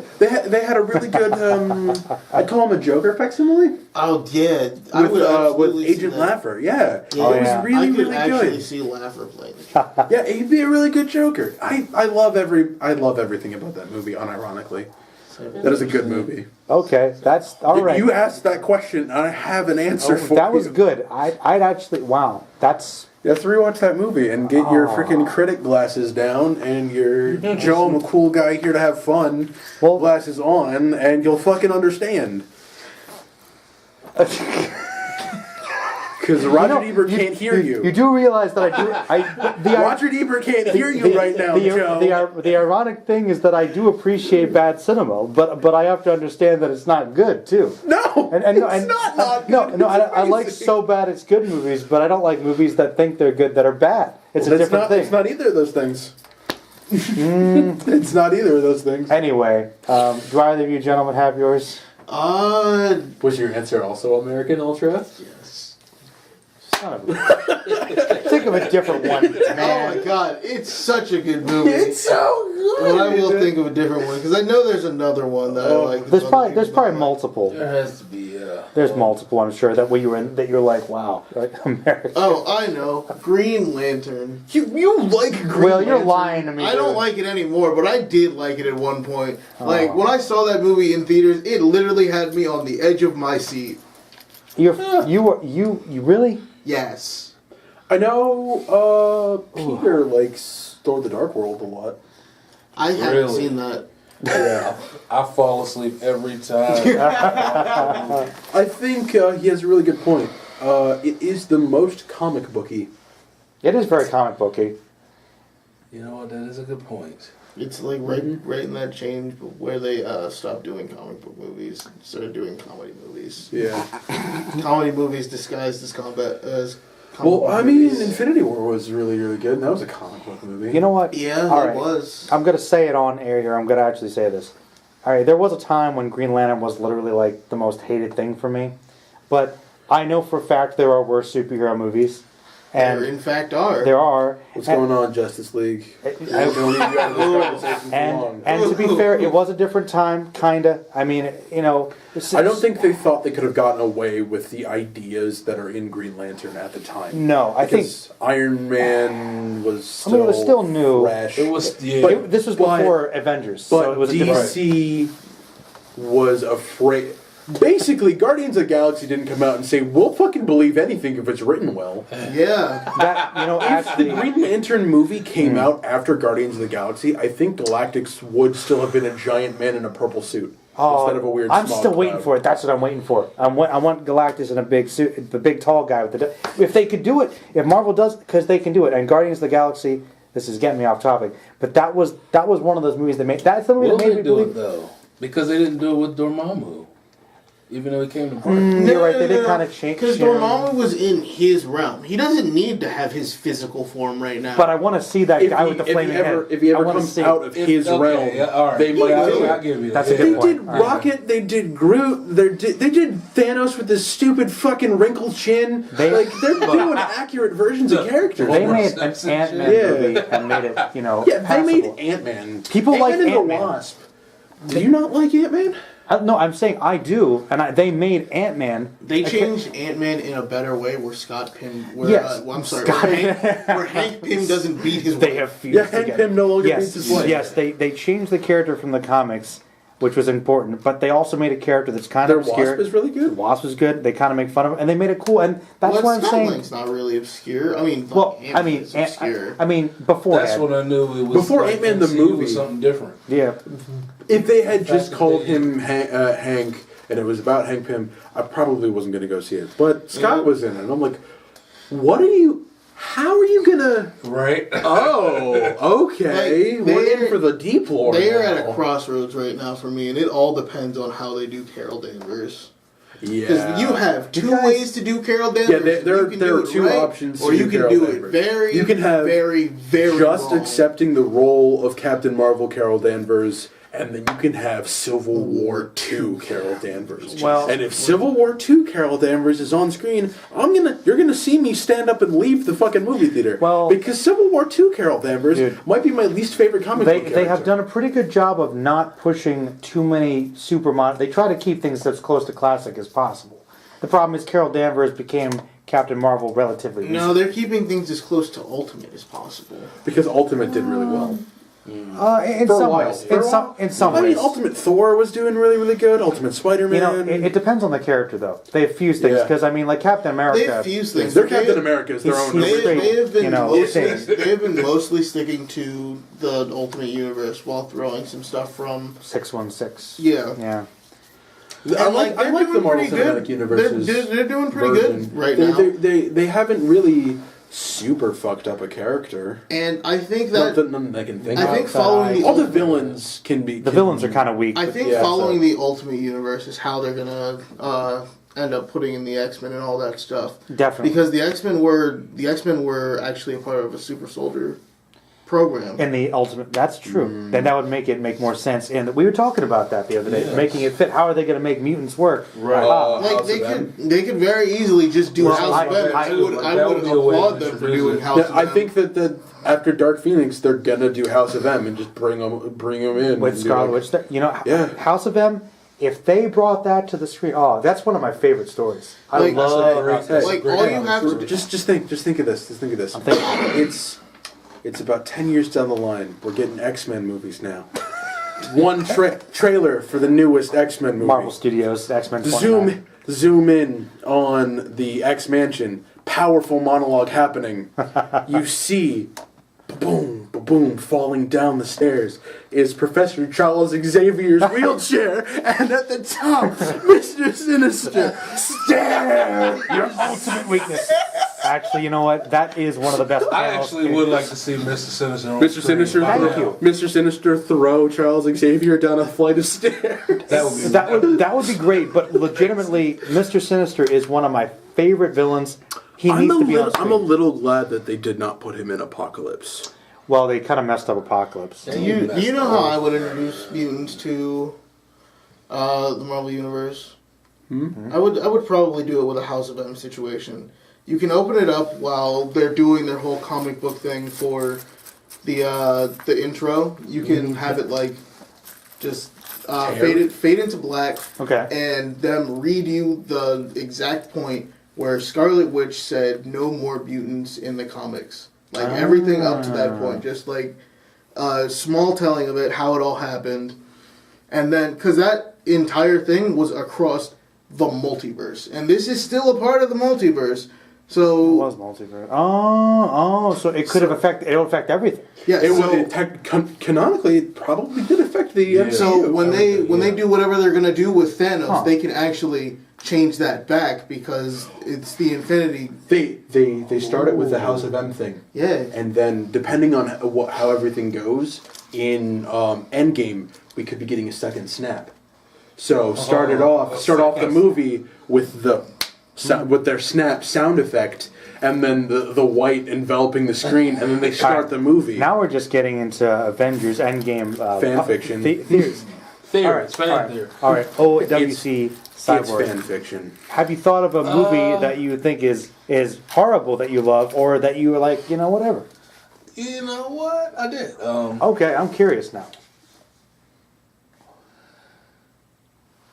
good. I'd call him a Joker facsimile. Oh yeah, with Agent Laffer. Yeah, it was really I could really actually good. see Laffer playing. Yeah, he'd be a really good Joker. I love everything about that movie. Unironically, that is a good movie. Okay, that's all right. You asked that question, and I have an answer for you. That was good. I'd actually that's. You have to rewatch that movie and get your freaking critic glasses down and your Joe, I'm a cool guy here to have fun glasses on, and you'll fucking understand. Because Roger Ebert can't hear you. You do realize that Roger Ebert can't hear you right now, Joe. The ironic thing is that I do appreciate bad cinema, but I have to understand that it's not good too. No, it's not good. No. I like so bad it's good movies, but I don't like movies that think they're good that are bad. It's a different thing. It's not either of those things. It's not either of those things. Anyway, do either of you gentlemen have yours? Was your answer also American Ultra? Yes. Think of a different one, man. Oh my God, it's such a good movie. It's so good. But I will think of a different one because I know there's another one that I like. There's probably multiple. There has to be. There's multiple, I'm sure, that you're like, wow, like American. Oh, I know, Green Lantern. You like Green Lantern? Well, you're lying to me. I don't like it anymore, but I did like it at one point. Like when I saw that movie in theaters, it literally had me on the edge of my seat. You really? Yes. I know Peter likes Thor the Dark World a lot. I haven't seen that. Yeah. I fall asleep every time. I think he has a really good point. It is the most comic booky. It is very comic booky. You know what? That is a good point. It's like right in that change where they stopped doing comic book movies and started doing comedy movies. Yeah. Comedy movies disguised as combat as. Well, I mean, Infinity War was really, really good, and that was a comic book movie. You know what? Yeah, it was. I'm going to say it on air here. I'm going to actually say this. All right, there was a time when Green Lantern was literally like the most hated thing for me. But I know for a fact there are worse superhero movies. And there, in fact, are. there are. What's going on, Justice League? I- Don't leave you out of this conversation for long. And to be fair, it was a different time, kinda. I mean, you know. I don't think they thought they could have gotten away with the ideas that are in Green Lantern at the time. No, I think. Because Iron Man was still, it was still new. fresh. It was This was before Avengers, But so it was a different. DC was afraid. Basically, Guardians of the Galaxy didn't come out and say, we'll fucking believe anything if it's written well. Yeah. That, you know, If the actually. Green Lantern movie came out after Guardians of the Galaxy, I think Galactus would still have been a giant man in a purple suit instead of a weird I'm smog still waiting cloud. for it. That's what I'm waiting for. I want Galactus in a big suit, the big tall guy with the. If they could do it, if Marvel does, because they can do it. And Guardians of the Galaxy. This is getting me off topic, but that was one of those movies that made. That's the movie Will that made they me do believe. it though? Because they didn't do it with Dormammu, even though he came to Park. You're right. They did kind of change. Because Dormammu was in his realm. He doesn't need to have his physical form right now. But I want to see that guy with the flaming head. If he I ever wanna comes see out of his realm, all right. they might do I'll it. give you that. That's a They good point. did All right. Rocket, they did Groot, they did Thanos with this stupid fucking wrinkled chin. They're doing accurate versions of characters. They More made an steps and Ant-Man shit. movie and made it, you know, Yeah, they made passable. Ant-Man. People like Ant-Man and Ant-Man. the Wasp. Do you not like Ant-Man? No, I'm saying I do, and they made Ant-Man. They changed Ant-Man in a better way, where Scott Pym, Yes, I'm sorry, Scott- where Hank Pym doesn't beat his They wife. have fused Yeah, Hank together. Pym no longer yes, beats his wife. Yes, they changed the character from the comics, which was important, but they also made a character that's kind Their of obscure. Wasp is really good. Wasp was good. They kind of make fun of him, and they made it cool, and that's Well, why I'm Scott saying. Lang's not really obscure. I mean, Well, Ant-Man I mean, is obscure. I mean, before That's when I knew it was Before like Ant-Man the MCU movie. was something different. yeah, If they had just that called they- him Hank and it was about Hank Pym, I probably wasn't going to go see it. But Scott was in it, and I'm like, how are you going to... Right? Oh, okay. Like, We're in they're- for the deep lore They are now. at a crossroads right now for me, and it all depends on how they do Carol Danvers. Because Yeah. you have two guys- ways to do Carol Danvers. Yeah, there You can are do it two right, options or to you do can Carol do Danvers. it very, You can have very, very just wrong. accepting the role of Captain Marvel Carol Danvers, and then you can have Civil War II Carol Danvers. Well- and if Civil War II Carol Danvers is on screen, you're gonna see me stand up and leave the fucking movie theater. Well- because Civil War II Carol Danvers Dude. might be my least favorite comic book character. they have done a pretty good job of not pushing too many supermodern. They try to keep things as close to classic as possible. The problem is Carol Danvers became Captain Marvel relatively recently. No, they're keeping things as close to Ultimate as possible. because Ultimate did really well. In For a some while. ways. For a while. In some I ways. mean, Ultimate Thor was doing really, really good. Ultimate Spider-Man. You know, it depends on the character, though. They have fused things Yeah. because I mean, like Captain America. They fuse things. Their Captain America is their He's- own. he's original. straight. They have been You know, mostly thing. they have been mostly sticking to the Ultimate Universe while throwing some stuff from 616. yeah. Yeah. I And, like they're the doing Marvel pretty Cinematic good. Universe's They're doing pretty version. good right they, now. They haven't really super fucked up a character. And I think Not that that I can think I of. think following the All the Ultimate- villains can be. The villains are kind of weak. I but think Yeah, following so- the Ultimate Universe is how they're gonna end up putting in the X-Men and all that stuff. Definitely. Because the X-Men were actually a part of a super soldier program. In the ultimate, that's true. Then that would make it make more sense. And we were talking about that the other day, Yes. making it fit. How are they going to make mutants work? Right. Aha. Like House they of they could very easily just do Well, House of M. I I would that would be a way applaud to them for introduce doing it. House of I M. think that after Dark Phoenix, they're gonna do House of M and just bring them in With and do Scarlet like- Witch, you know, Yeah. House of M. If they brought that to the screen, that's one of my favorite stories. I Like- love. Like, all you have to do- Just think of this. Just think of this. I'm thinking. It's about 10 years down the line. We're getting X-Men movies now. One trailer for the newest X-Men movie. Marvel Studios, X-Men. 29. Zoom in on the X Mansion. Powerful monologue happening. You see, boom, boom, falling down the stairs is Professor Charles Xavier's wheelchair, and at the top, Mr. Sinister. Stare. Your ultimate weakness. Actually, you know what? That is one of the best. I panels. actually would like to see Mr. Sinister on Mr. screen. Sinister, Thank you. Mr. Sinister throw Charles Xavier down a flight of stairs. That would be That would be great, but legitimately, Mr. Sinister is one of my favorite villains. He needs to be on screen. I'm a little glad that they did not put him in Apocalypse. Well, they kind of messed up Apocalypse. Do you know how I would introduce mutants to the Marvel Universe? I would probably do it with a House of M situation. You can open it up while they're doing their whole comic book thing for the intro. You can have it like just fade into black. Okay. And them read you the exact point where Scarlet Witch said no more mutants in the comics. Like everything up to that point, just like small telling of it, how it all happened, and then because that entire thing was across the multiverse, and this is still a part of the multiverse. So it was multiverse. Oh, so it could have it'll affect everything. Yeah, canonically, it probably did affect the MCU. So when they do whatever they're gonna do with Thanos, they can actually change that back because it's the Infinity. They started with the House of M thing. Yeah, and then depending on how everything goes in Endgame, we could be getting a second snap. So start off the movie with with their snap sound effect, and then the white enveloping the screen, and then they start the movie. Now we're just getting into Avengers Endgame fan fiction. Theories. All right. OWC Cyborg. It's fan fiction. Have you thought of a movie that you think is horrible that you love, or that you were like, whatever? You know what? I did. Okay, I'm curious now.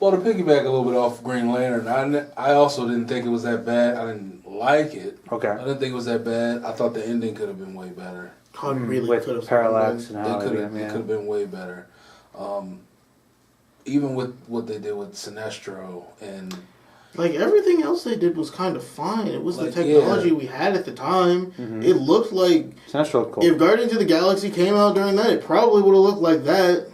Well, to piggyback a little bit off Green Lantern, I also didn't think it was that bad. I didn't like it. Okay. I didn't think it was that bad. I thought the ending could have been way better. With Parallax and how it could have been way better. Even with what they did with Sinestro and... Like, everything else they did was kind of fine. It was the technology we had at the time. Mm-hmm. It looked like... Sinestro, cool. If Guardians of the Galaxy came out during that, it probably would have looked like that.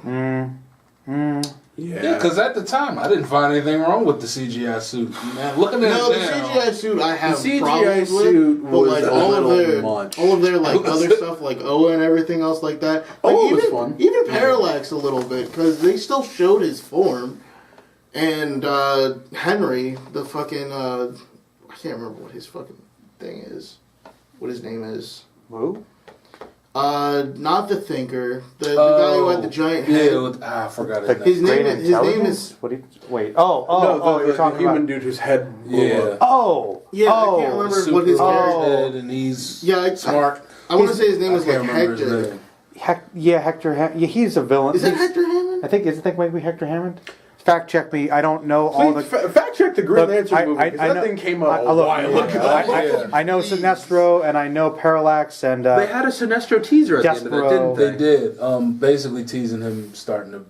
Yeah, because at the time, I didn't find anything wrong with the CGI suit. Man, looking at the CGI suit I have problems with, but like all of their like other stuff, like Oa and everything else like that. Like, was fun. Even Parallax a little bit, because they still showed his form. And Henry, the fucking I can't remember what his fucking thing is. What his name is? Who? Not the Thinker. The guy who had the giant head. I forgot his name. His name is. What do you, wait. You're talking about the human dude whose head. Yeah. I can't remember what his head, and he's smart. I want to say his name was like Hector. Hector. He's a villain. Is that Hector Hammond? I think maybe Hector Hammond. Fact check me. I don't know all the. Fact check the Green Lantern movie. That thing came out a while ago. I know Sinestro and I know Parallax and. They had a Sinestro teaser at the end of it, didn't they? They did. Basically teasing him starting to.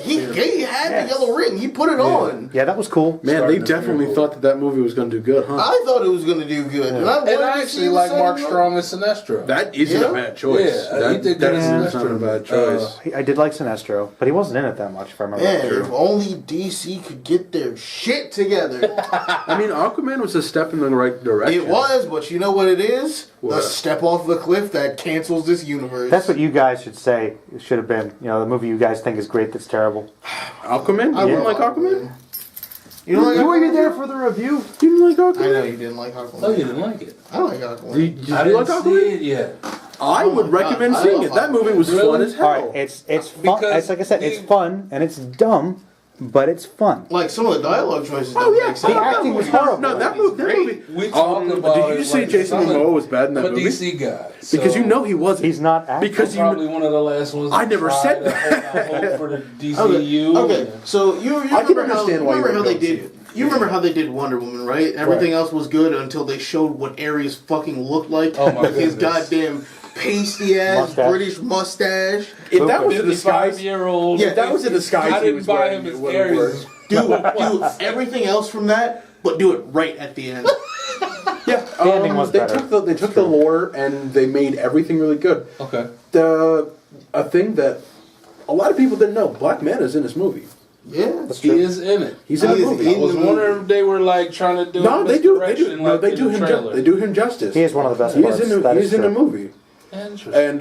He had the yellow ring. He put it on. Yeah, that was cool. Man, they definitely thought that movie was going to do good, huh? I thought it was going to do good. Yeah. And I actually like Mark Strong as Sinestro. That isn't a bad choice. Yeah, he did good as That's not a bad choice. I did like Sinestro, but he wasn't in it that much, if I remember. Yeah, if only DC could get their shit together. I mean, Aquaman was a step in the right direction. It was, but you know what it is? What? A step off the cliff that cancels this universe. That's what you guys should say. It should have been. The movie you guys think is great that's terrible. Aquaman? I wouldn't like Aquaman? You don't like Aquaman? Were you there for the review? You didn't like Aquaman? I know you didn't like Aquaman. Oh, you didn't like it? I like Aquaman. Did you like Aquaman? See it yet. I would recommend seeing it. That movie was fun as hell. All right, it's fun. It's like I said, it's fun and it's dumb, but it's fun. Like some of the dialogue choices. Oh yeah, the acting was horrible. No, that movie. We talked about did you say Jason Momoa was bad in that movie? I'm a DC guy. Because you know he wasn't. He's not acting. Because probably one of the last ones. I never said that. For the DCU. Okay, so you remember how they did. You remember how they did Wonder Woman, right? Everything else was good until they showed what Ares fucking looked like. Oh my with goodness. his goddamn pasty ass British mustache. If that was a disguise, 55-year-old. Yeah, that was a disguise. I didn't buy him as Ares. Do everything else from that, but do it right at the end. Yeah, the ending was better. They took the lore and they made everything really good. Okay. A thing that a lot of people didn't know: Black Manta's in this movie. Yeah, he is in it. He's in the movie. I was wondering if they were like trying to do. No, they do. They do him justice. He is one of the best He parts. is in the movie. Interesting. And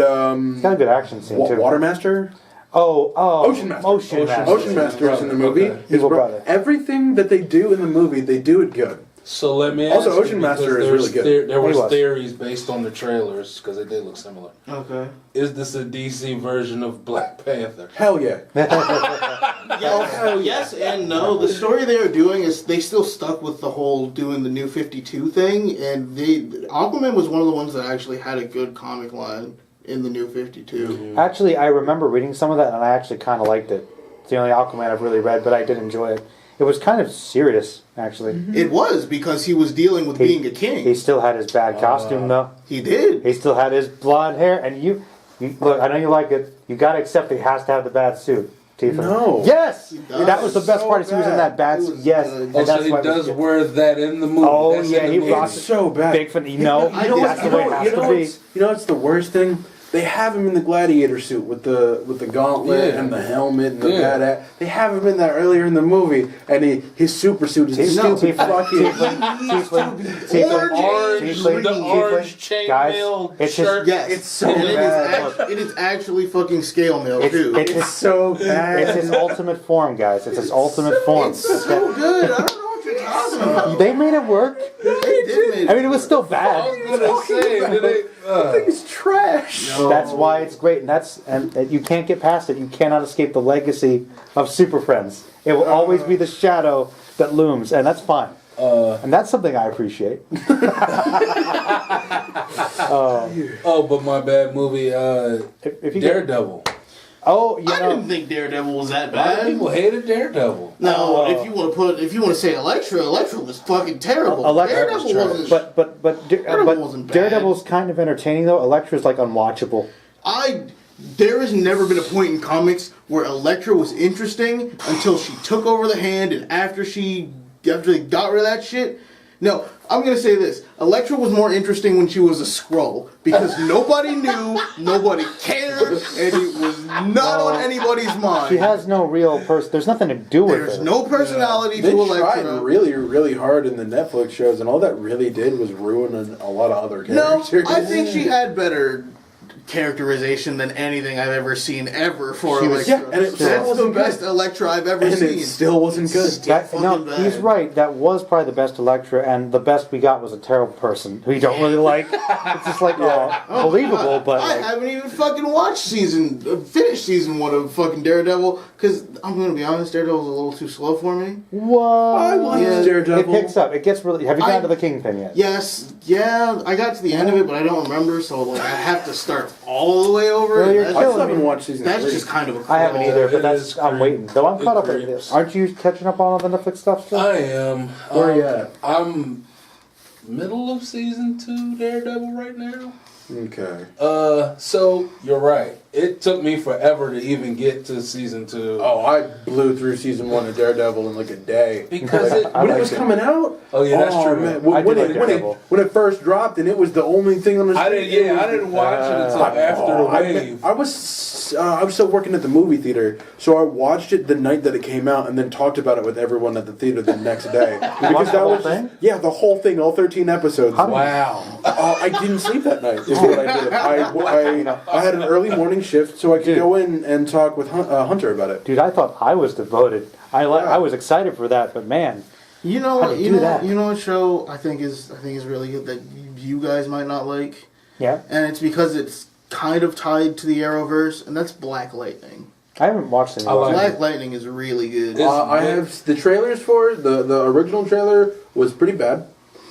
he's got a good action scene too. Watermaster. Ocean Master. Ocean Master is in the movie. Okay. Evil brother. Everything that they do in the movie, they do it good. So let me Also, ask you, Ocean Master because is really good. There was He was. theories based on the trailers because they did look similar. Okay. Is this a DC version of Black Panther? Hell yeah. Yes and no. The story they were doing is they still stuck with the whole doing the New 52 thing, and Aquaman was one of the ones that actually had a good comic line in the New 52. Actually, I remember reading some of that, and I actually kind of liked it. It's the only Aquaman I've really read, but I did enjoy it. It was kind of serious, actually. It was because he was dealing with being a king. He still had his bad costume, though. He did. He still had his blonde hair, and you look. I know you like it. You got to accept that he has to have the bad suit. Tiefling. No. Yes, does. that was the best So part. Is he was in that bad It suit. was Yes, good. and Oh, so that's he why it was does good. wear that in the movie. Oh, That's yeah, in the he movie. rocks It's so bad. Big fan. No, I know that's the way it has to be. You know what's the worst thing? They have him in the gladiator suit with the gauntlet Yeah. and the helmet and the Yeah. badass. They have him in that earlier in the movie, and his super suit is stupid fucking. Orange chainmail it's shirt. Yes, It's so and bad. it is actually fucking scale mail too. It's so bad. It's his ultimate form, guys. It's his ultimate form. It's so good. I don't know what you're talking about. They made it work. They did make I mean, it was still I bad. was gonna say, did they? It's trash. That's why it's great, and you can't get past it. You cannot escape the legacy of Super Friends. It will always be the shadow that looms, and that's fine. And that's something I appreciate. Oh, but my bad movie, If you get, Daredevil. oh, you I know, didn't think Daredevil was that A lot of bad. people hated Daredevil. No, if you want to say Elektra was fucking terrible. Daredevil wasn't. but Daredevil wasn't bad. Daredevil's kind of entertaining though. Elektra's like unwatchable. There has never been a point in comics where Elektra was interesting until she took over the hand, and after they got rid of that shit. No, I'm gonna say this: Elektra was more interesting when she was a Skrull because nobody knew, nobody cared, and it was not on anybody's mind. She has no real person. There's nothing to do with There's her. no personality They to tried Elektra. really, really hard in the Netflix shows, and all that really did was ruin a lot of other No, characters. I think she had better characterization than anything I've ever seen ever for She was- Elektra. yeah, and it still That's the wasn't best good. Elektra I've ever and seen. it still wasn't good. No, he's right. That was probably the best Elektra, and the best we got was a terrible person who you don't really like. It's just like, believable, but I like, haven't even fucking watched finished season 1 of fucking Daredevil because I'm gonna be honest, Daredevil's a little too slow for me. what? I liked Yeah, Daredevil. It picks up. It gets really. Have you gotten I- to the Kingpin yet? Yes, yeah, I got to the end of it, but I don't remember, so like I have to start all the way over. Well, it. you're That's, I killing still haven't me. watched season that's 3. just kind of a. I haven't either, but It that's is I'm creep. waiting. Though I'm It caught up. creeps. Aren't you catching up on all the Netflix stuff still? I am. Where you at? I'm middle of season 2 Daredevil right now. Okay. So you're right. It took me forever to even get to season 2. Oh, I blew through season 1 of Daredevil in like a day. Because it, I when it liked was it. coming out. Oh, yeah, that's true. Man. I When, did like it, Daredevil. when it first dropped, and it was the only thing on the screen. I didn't watch it until after the wave. I was still working at the movie theater, so I watched it the night that it came out, and then talked about it with everyone at the theater the next day. watched the whole thing? Yeah, the whole thing, all 13 episodes. Wow. I didn't sleep that night. Is what I did. I had an early morning shift, so I could go in and talk with Hunter about it. Dude, I thought I was devoted. I was excited for that, but man, You know How what? do you do that? You know what show I think is really good that you guys might not like, yeah, and it's because it's kind of tied to the Arrowverse, and that's Black Lightning. I haven't watched any. I like Black Lightning is really good. I have the trailers for it. The original trailer was pretty bad,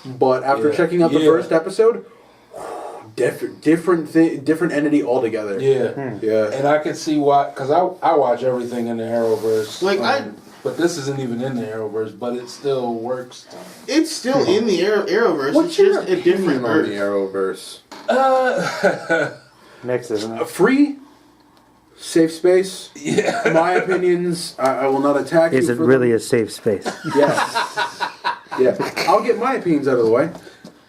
but after Yeah. checking out the Yeah. first episode, different entity altogether. Yeah. Yeah. And I can see why, because I watch everything in the Arrowverse. Like, but this isn't even in the Arrowverse, but it still works. It's still in the Arrowverse. What's it's your just a different opinion on the Earth. Arrowverse? Mixed, isn't A it? free, safe space. Yeah. My opinions. I will not attack you. Is it for really them. a safe space? Yes. Yeah. I'll get my opinions out of the way.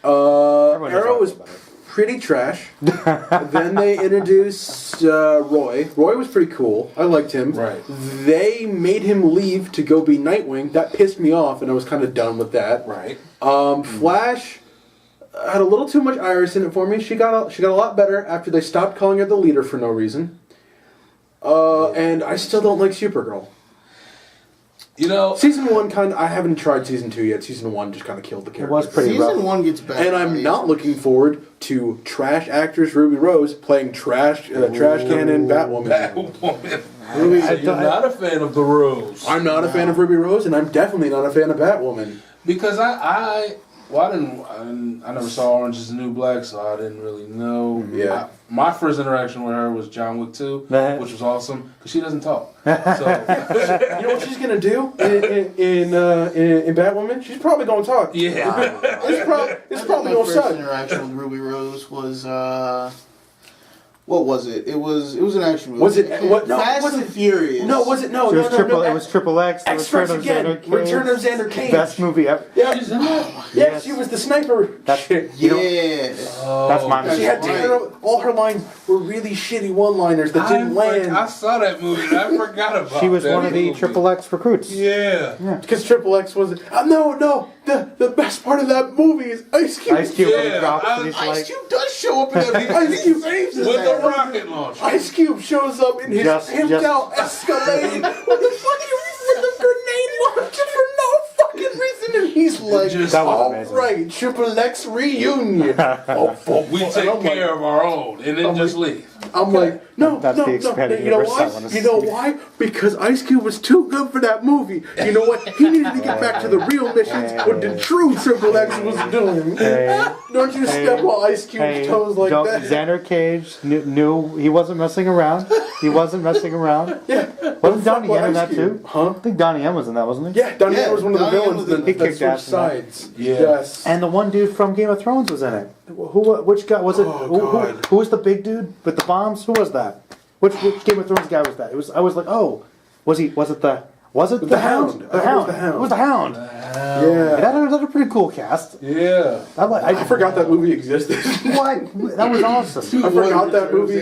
Everyone knows Arrow all was about it. pretty trash. Then they introduced Roy. Roy was pretty cool. I liked him. Right. They made him leave to go be Nightwing. That pissed me off, and I was kind of done with that. Right. Flash had a little too much Iris in it for me. She got a lot better after they stopped calling her the leader for no reason. And I still don't like Supergirl. You know, Season 1 I haven't tried Season 2 yet. Season 1 just kind of killed the character. It was pretty rough. Season 1 gets better. And I'm not looking forward to trash actress Ruby Rose playing trash cannon Batwoman. Batwoman. So you're not a fan of the Rose. I'm not a fan of Ruby Rose, and I'm definitely not a fan of Batwoman. Because I never saw Orange is the New Black, so I didn't really know. Yeah. My first interaction with her was John Wick 2, which was awesome, because she doesn't talk. So, you know what she's gonna do in Batwoman? She's probably gonna talk. yeah. It's probably my gonna first suck. interaction with Ruby Rose was what was it? It was an action movie. Was it what? No, Fast was and it Furious? No, was it? No, It no, was no, triple. no. It was Triple X. The X-Force Return of again. Xander Cage. Return of Xander Cage. Best movie ever. Yeah, She's in that? yeah, Yes. she was the sniper. That's Shit. you know, Yeah. That's my She mistake. had terrible. All her lines were really shitty one-liners that didn't land. I saw that movie, and I forgot about She was that one of the movie. Triple X recruits. Yeah. Because Triple X was no. The best part of that movie is Ice Cube. Ice Cube when he Yeah, drops and he's Ice like, Cube does show up in that movie. Ice Cube saves his With the ass. rocket launcher. Ice Cube shows up in his Just- pimped out Escalade with a grenade launcher for no fucking reason, and he's like, Just- That was "All amazing. right, Triple X reunion." We And take I'm like- care of our own, and then I'm just like- leave. I'm like, no. That's the expanded You know universe I why? wanna You know see. why? Because Ice Cube was too good for that movie. You know what? He needed to get back to the real missions, what the true Triple X was doing. Hey. Don't you step on Ice Cube's toes like don't- that. Xander Cage knew he wasn't messing around. He wasn't messing around. Yeah. Wasn't Donnie Fuck Yen in Ice that Cube. too? Huh? I think Donnie Yen was in that, wasn't he? Yeah, Donnie Yeah, Yen was one of the Donnie Yen villains was in that, it. that He kicked switched ass in that. sides. Yeah. Yes. And the one dude from Game of Thrones was in it. Which guy was it? Oh, who, God. who was the big dude with the bombs? Who was that? Which Game of Thrones guy was that? I was like, oh, was it the Hound? I think it was the Hound. It was the Hound. Yeah. That's a pretty cool cast. Yeah. I forgot that movie existed. What? That was awesome. I forgot that movie.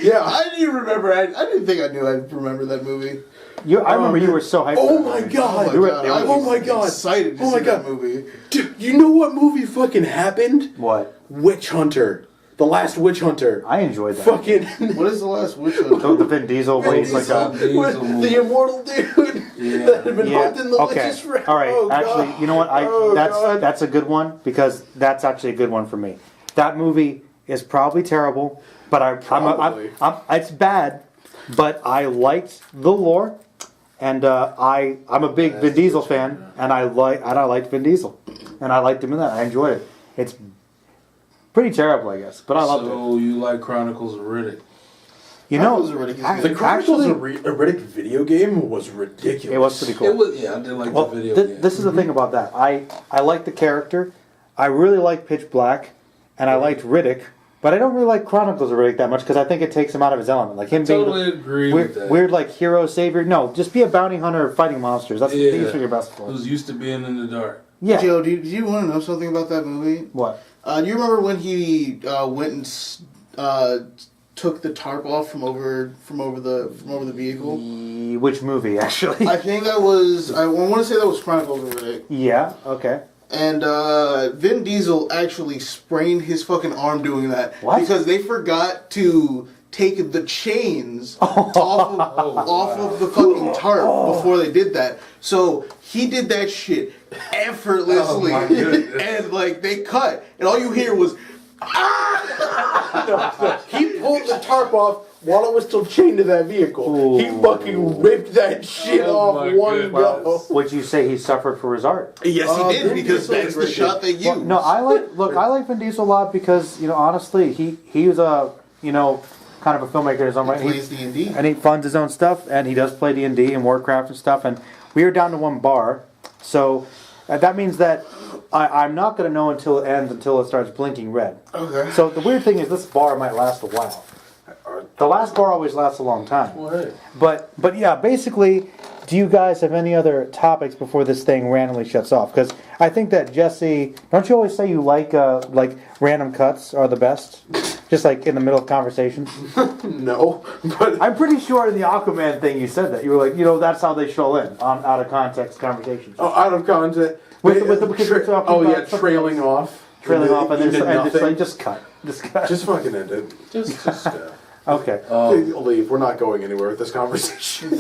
Yeah. I didn't even remember. I didn't think I knew I'd remember that movie. I remember you were so hyped. Oh for that my movie. god! You were- Oh my god! Excited to Oh my see that god! movie. Dude, you know what movie fucking happened? What? Witch Hunter. The Last Witch Hunter. I enjoyed that. Fucking. What is the last witch hunt? The Vin Diesel where he's like a. The immortal dude that had been hunting the Okay. witches for. All right. Oh, God. Actually, you know what? God. That's a good one because that's actually a good one for me. That movie is probably terrible, but Probably. it's bad, but I liked the lore, and I'm a big Vin Diesel fan, and I liked Vin Diesel, and I liked him in that. I enjoyed it. It's pretty terrible, I guess, but I loved it. So you like Chronicles of Riddick? You know, Chronicles of Riddick is The good. Chronicles actually, of Riddick video game was ridiculous. it was pretty cool. It was, yeah, I did like Well, the video game. this is the thing about that. I like the character. I really like Pitch Black, and I liked Riddick, but I don't really like Chronicles of Riddick that much because I think it takes him out of his element. Like him Totally being agree weird, with that. weird, like hero savior. No, just be a bounty hunter fighting monsters. That's Yeah. what you're best for. Who's used to being in the dark. Yeah. Joe, do you want to know something about that movie? What? You remember when he went and took the tarp off from over the vehicle? Which movie, actually? I think that was. I want to say that was Chronicles of Riddick. Yeah. Okay. And Vin Diesel actually sprained his fucking arm doing that. What? Because they forgot to take the chains off of the fucking tarp before they did that. So he did that shit effortlessly. Oh my goodness. And like they cut, and all you hear was He pulled the tarp off while it was still chained to that vehicle. He fucking ripped that shit Oh my off one go. goodness. Would you say he suffered for his art? Yes, he did because that's the shot they used. Well, no, I like Vin Diesel a lot because honestly he was a kind of a filmmaker in his own right. He plays D&D. And he funds his own stuff, and he does play D&D and Warcraft and stuff. And we were down to one bar, so that means that I'm not going to know until it ends, until it starts blinking red. Okay. So the weird thing is, this bar might last a while. The last bar always lasts a long time. Well, hey. But yeah, basically, do you guys have any other topics before this thing randomly shuts off? Because I think that Jesse, don't you always say you like random cuts are the best? Just like in the middle of conversations? No, but I'm pretty sure in the Aquaman thing you said that. You were like, that's how they show in on out of context conversations. out of context. Because we're talking oh about yeah, something trailing off. trailing off and Into then just nothing. like, just cut. Just fucking end it. Just Okay. Please leave. We're not going anywhere with this conversation.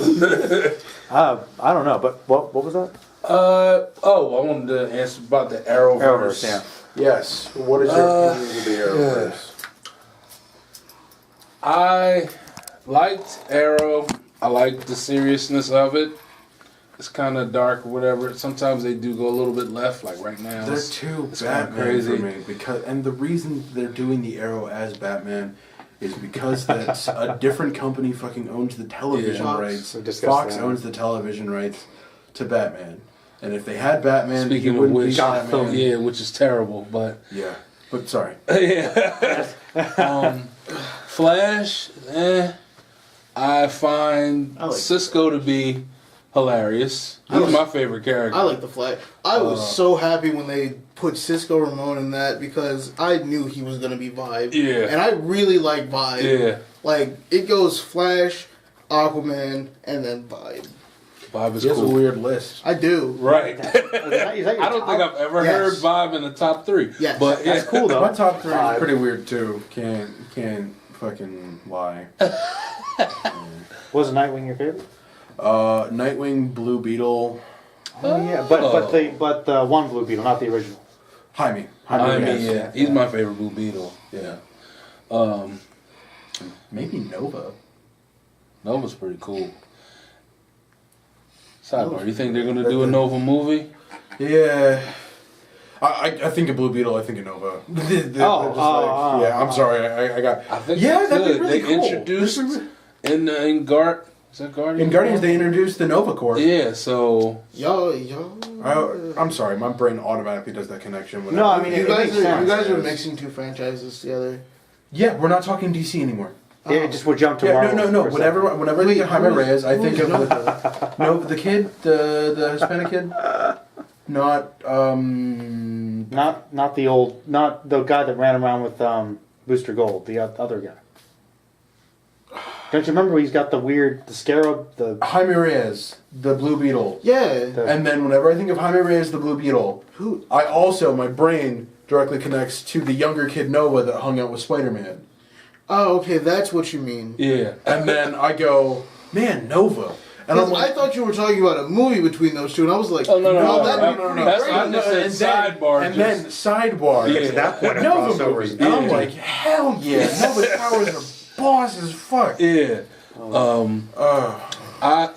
I don't know, but what was that? I wanted to answer about the Arrowverse. Arrowverse, yeah. Yes. What is your opinion of the Arrowverse? I liked Arrow. I liked the seriousness of it. It's kind of dark or whatever. Sometimes they do go a little bit left, like right now. They're too it's Batman crazy. for me and the reason they're doing the Arrow as Batman is because that's a different company fucking owns the television rights. Fox owns the television rights to Batman, and if they had Batman, speaking of which, yeah, which is terrible, but yeah, but sorry, yeah. Flash, I find Cisco to be hilarious. He's my favorite character. I like the Flash. I was so happy when they put Cisco Ramon in that because I knew he was going to be Vibe. Yeah. And I really like Vibe. Yeah. Like, it goes Flash, Aquaman, and then Vibe. Vibe is he has cool. a weird list. I do. Right. I don't think I've ever heard Vibe in the top 3. Yes. But That's cool though. My top 3 is pretty weird too. Can't fucking lie. Was Nightwing your favorite? Nightwing, Blue Beetle. Oh yeah, but the one Blue Beetle, not the original. Jaime. Yeah. He's my favorite Blue Beetle. Yeah. Maybe Nova. Nova's pretty cool. Sidebar, you think they're gonna do a Nova movie? Yeah. I think of Blue Beetle, I think of Nova. Yeah, I'm sorry. I think that'd be really they cool. introduced in Is that Guardians? In Guardians, they introduced the Nova Corps. Yeah, so I'm sorry, my brain automatically does that connection. No, I mean you guys are mixing two franchises together. Yeah, we're not talking DC anymore. Yeah, it just would jump to Marvel. No. Whenever I think of Jaime Reyes, I think of the kid, the Hispanic kid. Not the guy that ran around with Booster Gold, the other guy. Don't you remember he's got the scarab, Jaime Reyes, the Blue Beetle. Yeah. And then whenever I think of Jaime Reyes, the Blue Beetle, my brain directly connects to the younger kid Nova that hung out with Spider-Man. Oh, okay, that's what you mean. yeah. And then I go, man, Nova. And I'm like, I thought you were talking about a movie between those two, and I was like, no. That's I just said sidebar. And then sidebar. Yeah. that point Nova movies. And I'm like, hell yeah, Nova's powers are boss as fuck. Yeah.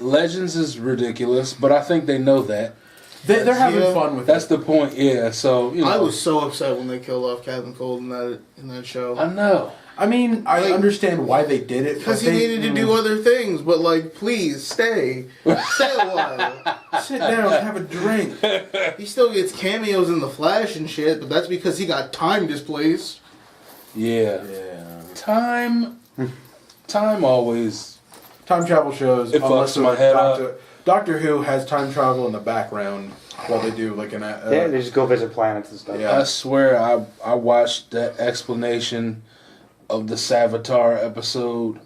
Legends is ridiculous, but I think they know that. They're having fun with That's it. the point, yeah. So, you know. I was so upset when they killed off Captain Cold in that show. I know. I mean, I understand why they did it. Because he needed to do other things, but like, please, stay. Stay a while. Sit down and have a drink. He still gets cameos in The Flash and shit, but that's because he got time displaced. Yeah. Time always. Time travel shows. It fucks my head up. Doctor Who has time travel in the background while they do like an. they just go visit planets and stuff. Yeah. I swear I watched that explanation of the Savitar episode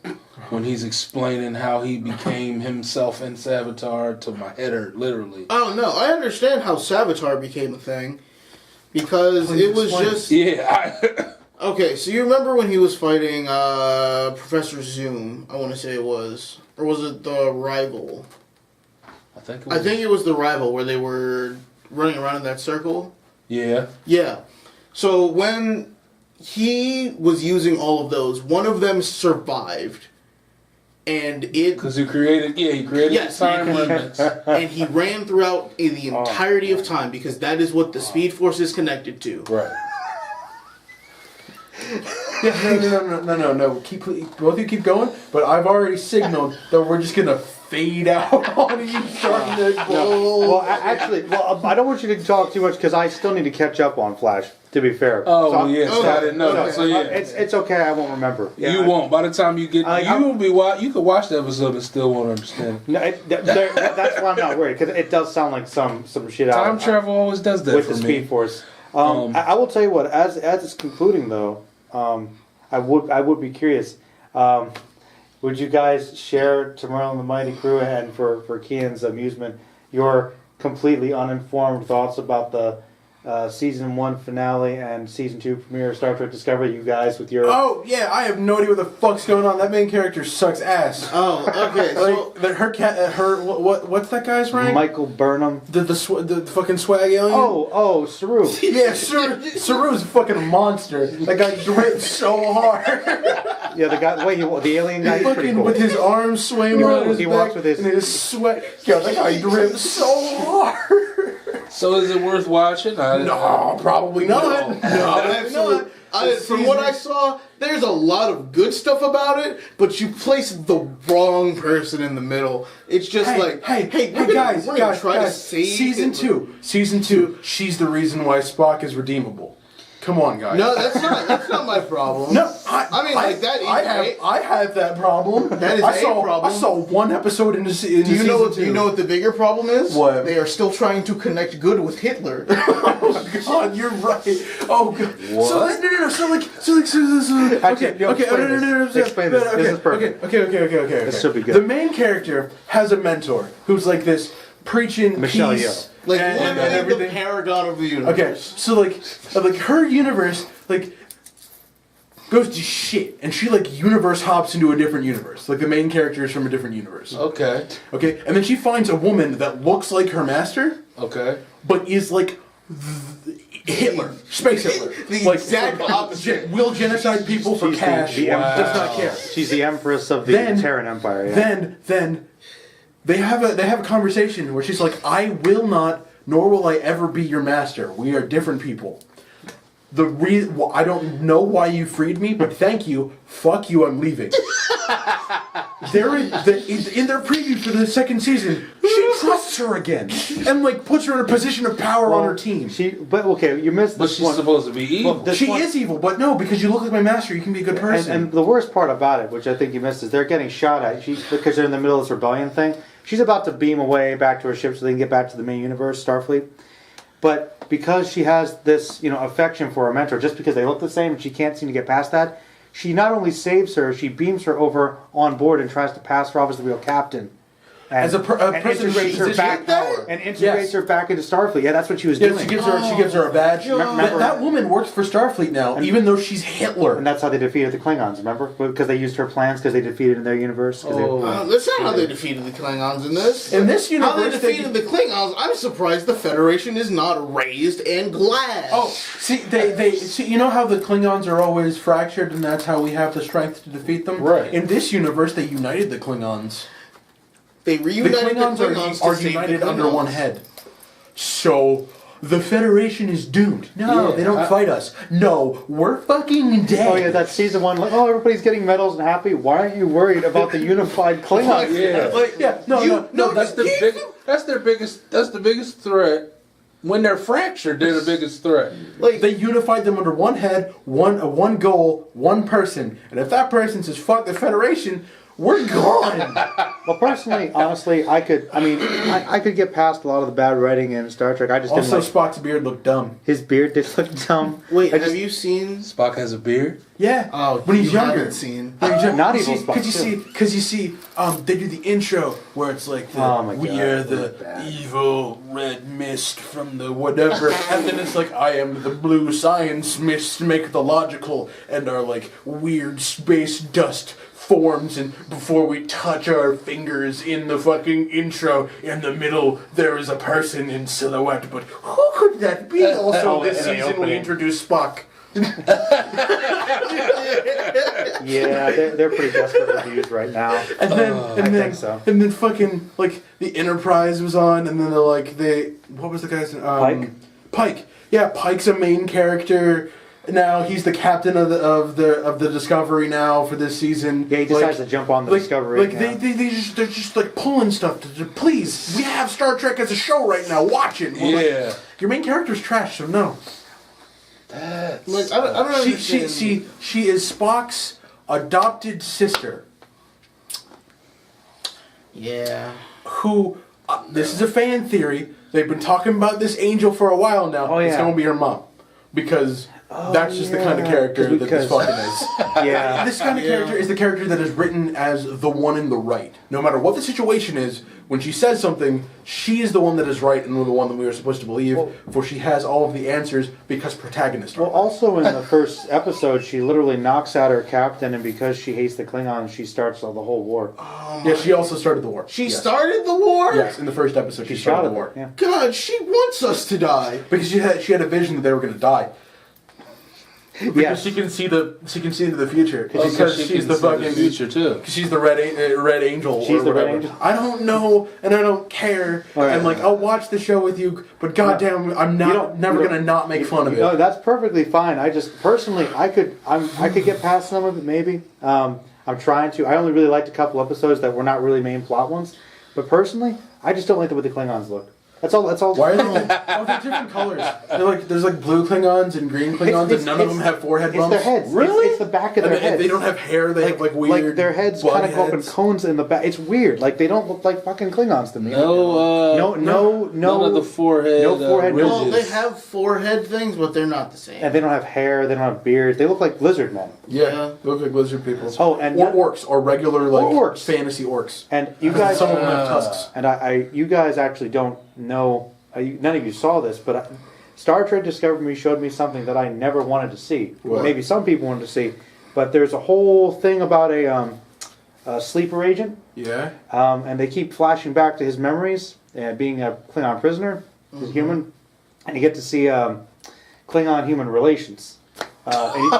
when he's explaining how he became himself in Savitar to my head hurt, literally. Oh no, I understand how Savitar became a thing. Because it was just... Yeah. Okay, so you remember when he was fighting Professor Zoom, I want to say it was. Or was it the Rival? I think it was the Rival where they were running around in that circle. Yeah. Yeah. So when he was using all of those, one of them survived. And it... Because he created time limits. And he ran throughout the entirety of time because that is what the Speed Force is connected to. Right. No. Both of you keep going, but I've already signaled that we're just gonna fade out on each other. I don't want you to talk too much because I still need to catch up on Flash. To be fair. I didn't know that. So yeah, it's okay. I won't remember. Yeah, you won't. By the time you get, you could watch the episode and still won't understand. No, that's why I'm not worried because it does sound like some shit out. Time travel always does that with for the me. Speed Force. I will tell you what. As it's concluding though, I would be curious. Would you guys share to Merlin the Mighty Crew and for Kian's amusement your completely uninformed thoughts about the season 1 finale and season 2 premiere of Star Trek Discovery. You guys with your Oh yeah, I have no idea what the fuck's going on. That main character sucks ass. Oh, okay. So What's that guy's rank? Michael Burnham. The fucking swag alien. Oh, Saru. Yeah, Saru's a fucking monster. That guy dripped so hard. Yeah, the guy. Wait, the alien guy. Is pretty Fucking cool. with his arms swaying around his He back walks with his- and his sweat. Yo, that guy dripped so hard. So is it worth watching? No, probably not. No, absolutely. From what I saw, there's a lot of good stuff about it, but you place the wrong person in the middle. It's just Hey, we're guys, gonna try to save season two. She's the reason why Spock is redeemable. Come on, guys. No, that's not my problem. No, I have that problem. That is a problem. I saw one episode in the season. Do you know what the bigger problem is? What? They are still trying to connect good with Hitler. Oh God, you're right. Oh God. What? So Actually, explain this. This is perfect. Okay. This should be good. The main character has a mentor who's like this preaching Michelle peace Like and literally everything. the paragon of the universe. Okay, so like her universe goes to shit, and she universe hops into a different universe. Like the main character is from a different universe. Okay. Okay, and then she finds a woman that looks like her master, Okay. but is like Hitler, space Hitler, The exact opposite. Will genocide people for She's cash. the Does not care. She's the Empress of the Then- Terran Empire. Yeah. Then they have a conversation where she's like, "I will not, nor will I ever be your master. We are different people. I don't know why you freed me, but thank you. Fuck you. I'm leaving." They're in their preview for the second season. She trusts her again and puts her in a position of power on her team. But okay, you missed But this she's one. supposed to be evil. Well, this She one- is evil, but no, because you look like my master, you can be a good person. And the worst part about it, which I think you missed, is they're getting shot at. Because they're in the middle of this rebellion thing. She's about to beam away back to her ship so they can get back to the main universe, Starfleet. But because she has this, affection for her mentor, just because they look the same and she can't seem to get past that, she not only saves her, she beams her over on board and tries to pass her off as the real captain. And, As a person integrates her who's back power. and integrates her back into Starfleet. Yeah, that's what she was Yeah, doing. she gives her a badge. Remember- That woman works for Starfleet now, even though she's Hitler. And that's how they defeated the Klingons, remember? Because they used her plans because they defeated in their universe. 'Cause That's not how they defeated the Klingons in this. In this How they universe, defeated the Klingons, I'm surprised the Federation is not raised and glad. Oh, see, they see. You know how the Klingons are always fractured, and that's how we have the strength to defeat them. Right. In this universe, they united the Klingons. They The reunited Klingons are to save united the under Klingons. one head. So the Federation is doomed. No, Yeah, they don't fight us. No, we're fucking dead. Oh yeah, that's season 1. Everybody's getting medals and happy. Why aren't you worried about the unified Klingons? Yeah. No, That's the biggest threat. When they're fractured, they're the biggest threat. They unified them under one head, one goal, one person. And if that person says "fuck the Federation," we're gone. Well, personally, honestly, I could get past a lot of the bad writing in Star Trek. I just Also, didn't like Spock's beard looked dumb. his beard did look dumb. Wait, I have just- you seen? Spock has a beard. Yeah. Oh, when he's you younger. haven't seen. Not evil Spock, Because you see, they do the intro where it's like, Oh my we God, are that the was bad. evil red mist from the whatever, and then it's like, I am the blue science mist, make the logical, and our weird space dust forms, and before we touch our fingers in the fucking intro, in the middle there is a person in silhouette, but who could that be? Also, this in the season we opening. introduced Spock. Yeah, they're pretty desperate for views right now. And then, I think so. And then fucking the Enterprise was on, and then what was the guy's name? Pike? Pike. Yeah, Pike's a main character now. He's the captain of the Discovery now for this season. Yeah, he decides to jump on the Discovery. They're just pulling stuff to please. We have Star Trek as a show right now. Watch it. Yeah. Your main character's trash, so no. I don't understand. She is Spock's adopted sister. Yeah. Who, this is a fan theory, they've been talking about this angel for a while now. Oh, yeah. It's going to be her mom. Because That's just the kind of character that this fucking is. Yeah. This kind of character is the character that is written as the one in the right. No matter what the situation is, when she says something, she is the one that is right and the one that we are supposed to believe, for she has all of the answers because protagonist. Well, also in the first episode, she literally knocks out her captain, and because she hates the Klingons, she starts the whole war. Yeah, she also started the war. She started the war? Yes, in the first episode, she started the war. Yeah. God, she wants us to die. Because she had a vision that they were going to die. Because Yes. she can see into the future. Oh, Because so she she's can the see the fucking future too. She's the red angel. She's or the red whatever. angel? I don't know, and I don't care. All right. And like, I'll watch the show with you, but goddamn, I'm never gonna not make fun of it. No, that's perfectly fine. I just personally, I could get past some of it maybe. I'm trying to. I only really liked a couple episodes that were not really main plot ones, but personally, I just don't like the way the Klingons look. That's all. Why are they? They're different colors. There's like blue Klingons and green Klingons, and none of them have forehead bumps. It's their heads. Really? It's the back of their heads. They don't have hair. They have like weird. Like their heads kind of go up in cones in the back. It's weird. Like they don't look like fucking Klingons to me. No, none of the forehead. No forehead ridges. Well, they have forehead things, but they're not the same. And they don't have hair. They don't have beards. They look like lizard men. Yeah, they look like lizard people. Oh, and or orcs, or regular like orcs. fantasy orcs. And you guys, some of them have tusks. And you guys actually don't know. None of you saw this, but Star Trek Discovery showed me something that I never wanted to see. What? Maybe some people wanted to see, but there's a whole thing about a sleeper agent. Yeah. And they keep flashing back to his memories, being a Klingon prisoner, he's human, and you get to see Klingon-human relations. And you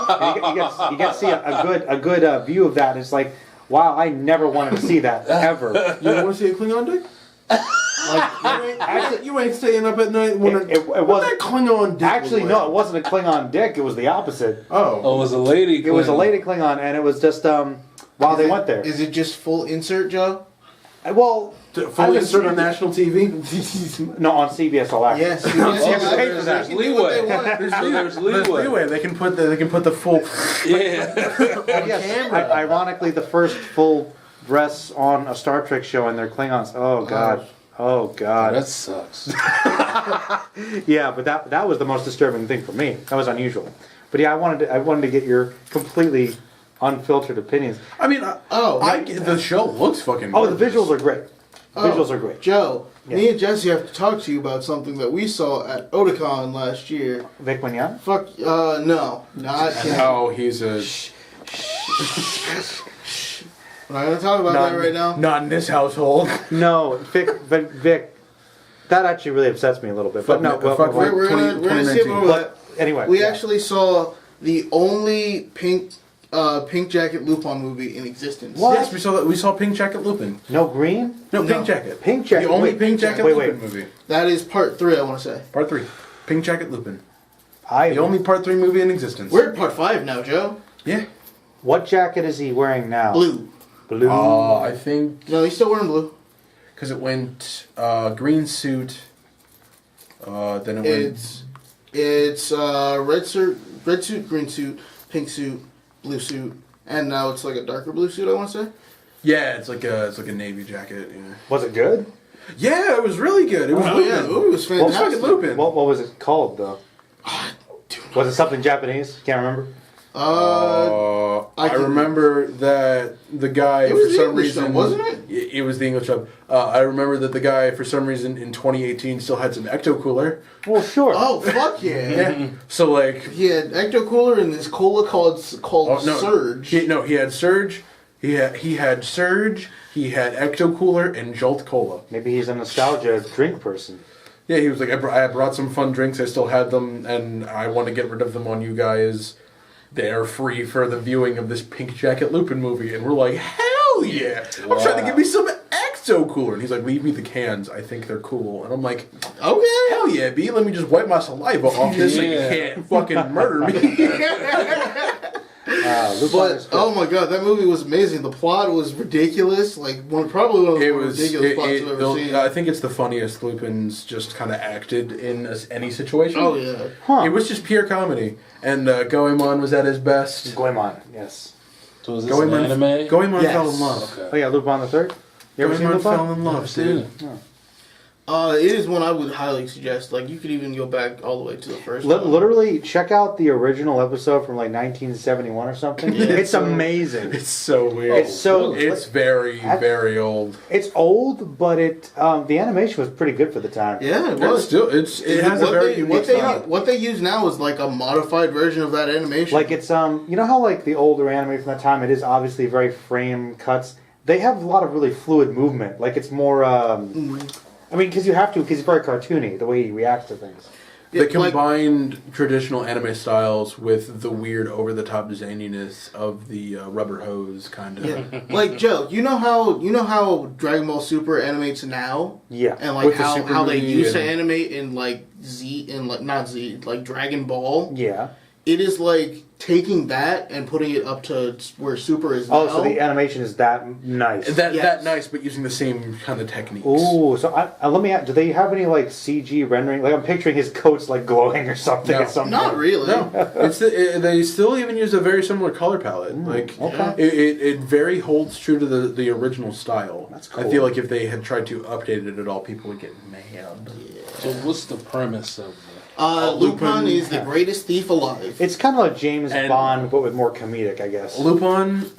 get to see a good view of that. And it's like, wow, I never wanted to see that ever. You don't want to see a Klingon dick? Like, you ain't staying up at night when it wasn't that Klingon dick. Actually, no, it wasn't a Klingon dick. It was the opposite. Oh, it was a lady. It was a lady Klingon, and it was just while they went there. Is it just full insert, Joe? Well, Fully insert on national TV? no, on CBS All Access. Yes. There's leeway. There's leeway. They can put the full. Yeah. Yes, ironically, the first full breasts on a Star Trek show, and they're Klingons. Oh God. Oh God. That sucks. Yeah, but that was the most disturbing thing for me. That was unusual. But yeah, I wanted to get your completely unfiltered opinions. I mean, the show looks fucking. Oh, the gorgeous. visuals are great. Visuals are great. Joe, Yeah. me and Jesse have to talk to you about something that we saw at Otakon last year. Vic Mignogna? Fuck, no, not him. No, he's a. We're not gonna talk about that right now. Not in this household. No, Vic. That actually really upsets me a little bit. But no, We're gonna skip over that. Anyway, We actually saw the only pink jacket Lupin movie in existence. What? Yes, we saw that. We saw Pink Jacket Lupin. No green? No, No. Pink Jacket. Pink Jacket. The only Wait, Pink Jacket wait, Lupin movie. That is part 3, I want to say. Part 3. Pink Jacket Lupin. The The only Part 3 movie in existence. We're at part 5 now, Joe. Yeah. What jacket is he wearing now? Blue. Blue. I think No, he's still wearing blue. because it went green suit. Then it went. It's red suit, green suit, pink suit, blue suit, and now it's like a darker blue suit, I want to say. Yeah, it's like a navy jacket. Yeah. Was it good? Yeah, it was really good. It was Oh Lupin. yeah, the movie was It was fantastic. fucking Lupin. What was it called though? Was it something Japanese? Can't remember. I remember that the guy It was for the some English reason dub, wasn't it? It was the English dub. I remember that the guy for some reason in 2018 still had some ecto cooler. Well, sure. Oh fuck yeah! Yeah. So like. He had ecto cooler in this cola called Surge. He had Surge. He had Surge. He had ecto cooler and Jolt Cola. Maybe he's a nostalgia drink person. Yeah, he was like, I brought some fun drinks. I still had them, and I want to get rid of them on you guys. They're free for the viewing of this Pink Jacket Lupin movie. And we're like, hell yeah! I'm trying to give me some ecto cooler. And he's like, leave me the cans. I think they're cool. And I'm like, Okay. hell yeah, B. Let me just wipe my saliva off this so you can't fucking murder me. But oh my god, that movie was amazing. The plot was ridiculous. Like probably one of the most ridiculous plots I've ever seen. I think it's the funniest Lupin's just kind of acted in any situation. Oh yeah. Huh. It was just pure comedy, and Goemon was at his best. Goemon, yes. So is this an anime? Goemon Yes. fell in love. Okay. Oh yeah, Lupin the Third. You ever seen Goemon Lupin? fell in love, dude. It is one I would highly suggest. Like, you could even go back all the way to the first one. Literally, check out the original episode from like 1971 or something. Yeah, it's amazing. It's so weird. It's very, very old. It's old, but the animation was pretty good for the time. Yeah, it was. It has a very unique style. What they use now is like a modified version of that animation. Like it's you know how like the older anime from that time, it is obviously very frame cuts. They have a lot of really fluid movement. Like it's more. I mean, because you have to, because it's very cartoony the way he reacts to things. They combined traditional anime styles with the weird, over-the-top zaniness of the rubber hose kind of. Yeah. Like Joe, you know how Dragon Ball Super animates now, Yeah, and like With the Super how they movie used to and- animate in like not Z, like Dragon Ball. yeah. It is like taking that and putting it up to where Super is now. Oh, so the animation is that nice. Yes. Nice, but using the same kind of techniques. Ooh, so let me ask, do they have any like CG rendering? Like I'm picturing his coat's like glowing or something. No. At some Not point. really. No, they still even use a very similar color palette. Like okay. it very holds true to the original style. That's cool. I feel like if they had tried to update it at all, people would get mad. So what's the premise of the... Lupin is the greatest thief alive. It's kind of like James And- Bond, but with more comedic, I guess. Lupin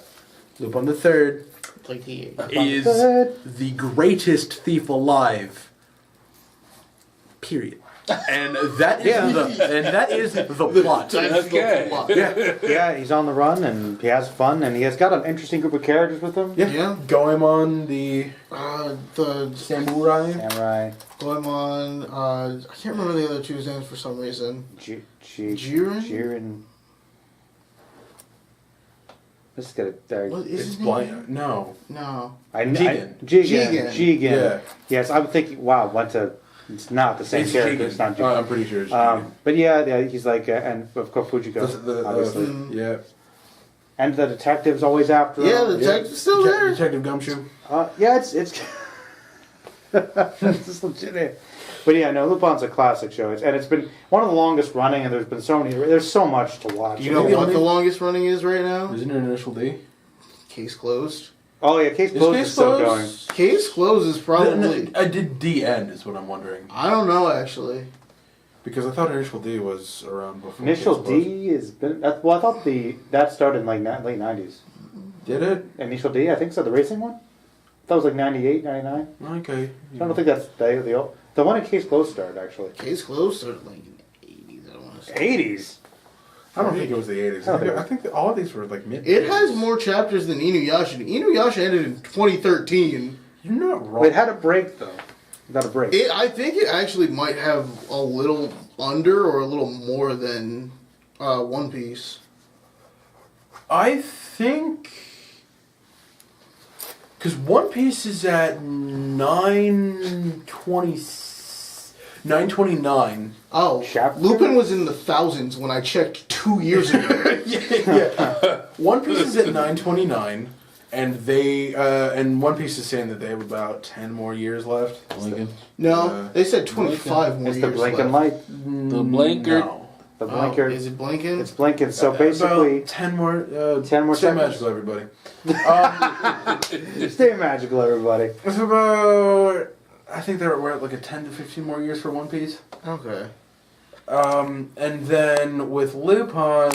the Third Like he is Third. the greatest thief alive. Period. And that is the plot. Okay. Yeah. Yeah, he's on the run and he has fun and he has got an interesting group of characters with him. Yeah. Goemon the The samurai. Samurai, Goemon, I can't remember the other two's names for some reason. Jiren. Jiren? Let's get it there. What is It's his blind. name? No. No. Jigen. Jigen. Yeah. Yes, I would think. Wow, went to. It's not the same It's character. Jigen. It's not Jigen. I'm pretty sure it's Jigen. But yeah, he's like, and of course Fujiko, obviously. Yeah. And the detective's always after Yeah, him. the detective's still there. Detective Gumshoe. Yeah, it's it's just legit. But yeah, no, Lupin's a classic show. It's been one of the longest running, and there's so much to watch. You know what the longest running is right now? Isn't it initial D? Case closed. Oh yeah, Case Closed is still going. Case closed is probably. I did D end is what I'm wondering, I don't know actually. because I thought initial D was around before. Initial Case Closed. D has been. Well, I thought that started in like late '90s. Did it? Initial D, I think so. The racing one. That was like 98, 99. Okay. I don't think that's the one in Case Closed started actually. Case closed started like in the 80s. I don't want to say. 80s. I don't think it was the 80s. I think that all of these were like mid. It has more chapters than Inuyasha. Inuyasha ended in 2013. You're not wrong. Wait, had a break though. Got a break. I think it actually might have a little under or a little more than One Piece. I think because One Piece is at 929. Oh, Chapter? Lupin was in the thousands when I checked 2 years ago. Yeah. One Piece is at 929, and and One Piece is saying that they have about 10 more years left. Lincoln? No, they said 25 more It's years the blinking left. light. The blinker? No. The Oh, blinker. is it blinking? It's blinking. So basically, about 10 more. 10 more stay seconds. magical, everybody. stay magical, everybody. It's about. I think we're at like a 10 to 15 more years for One Piece. Okay. And then with Lupin.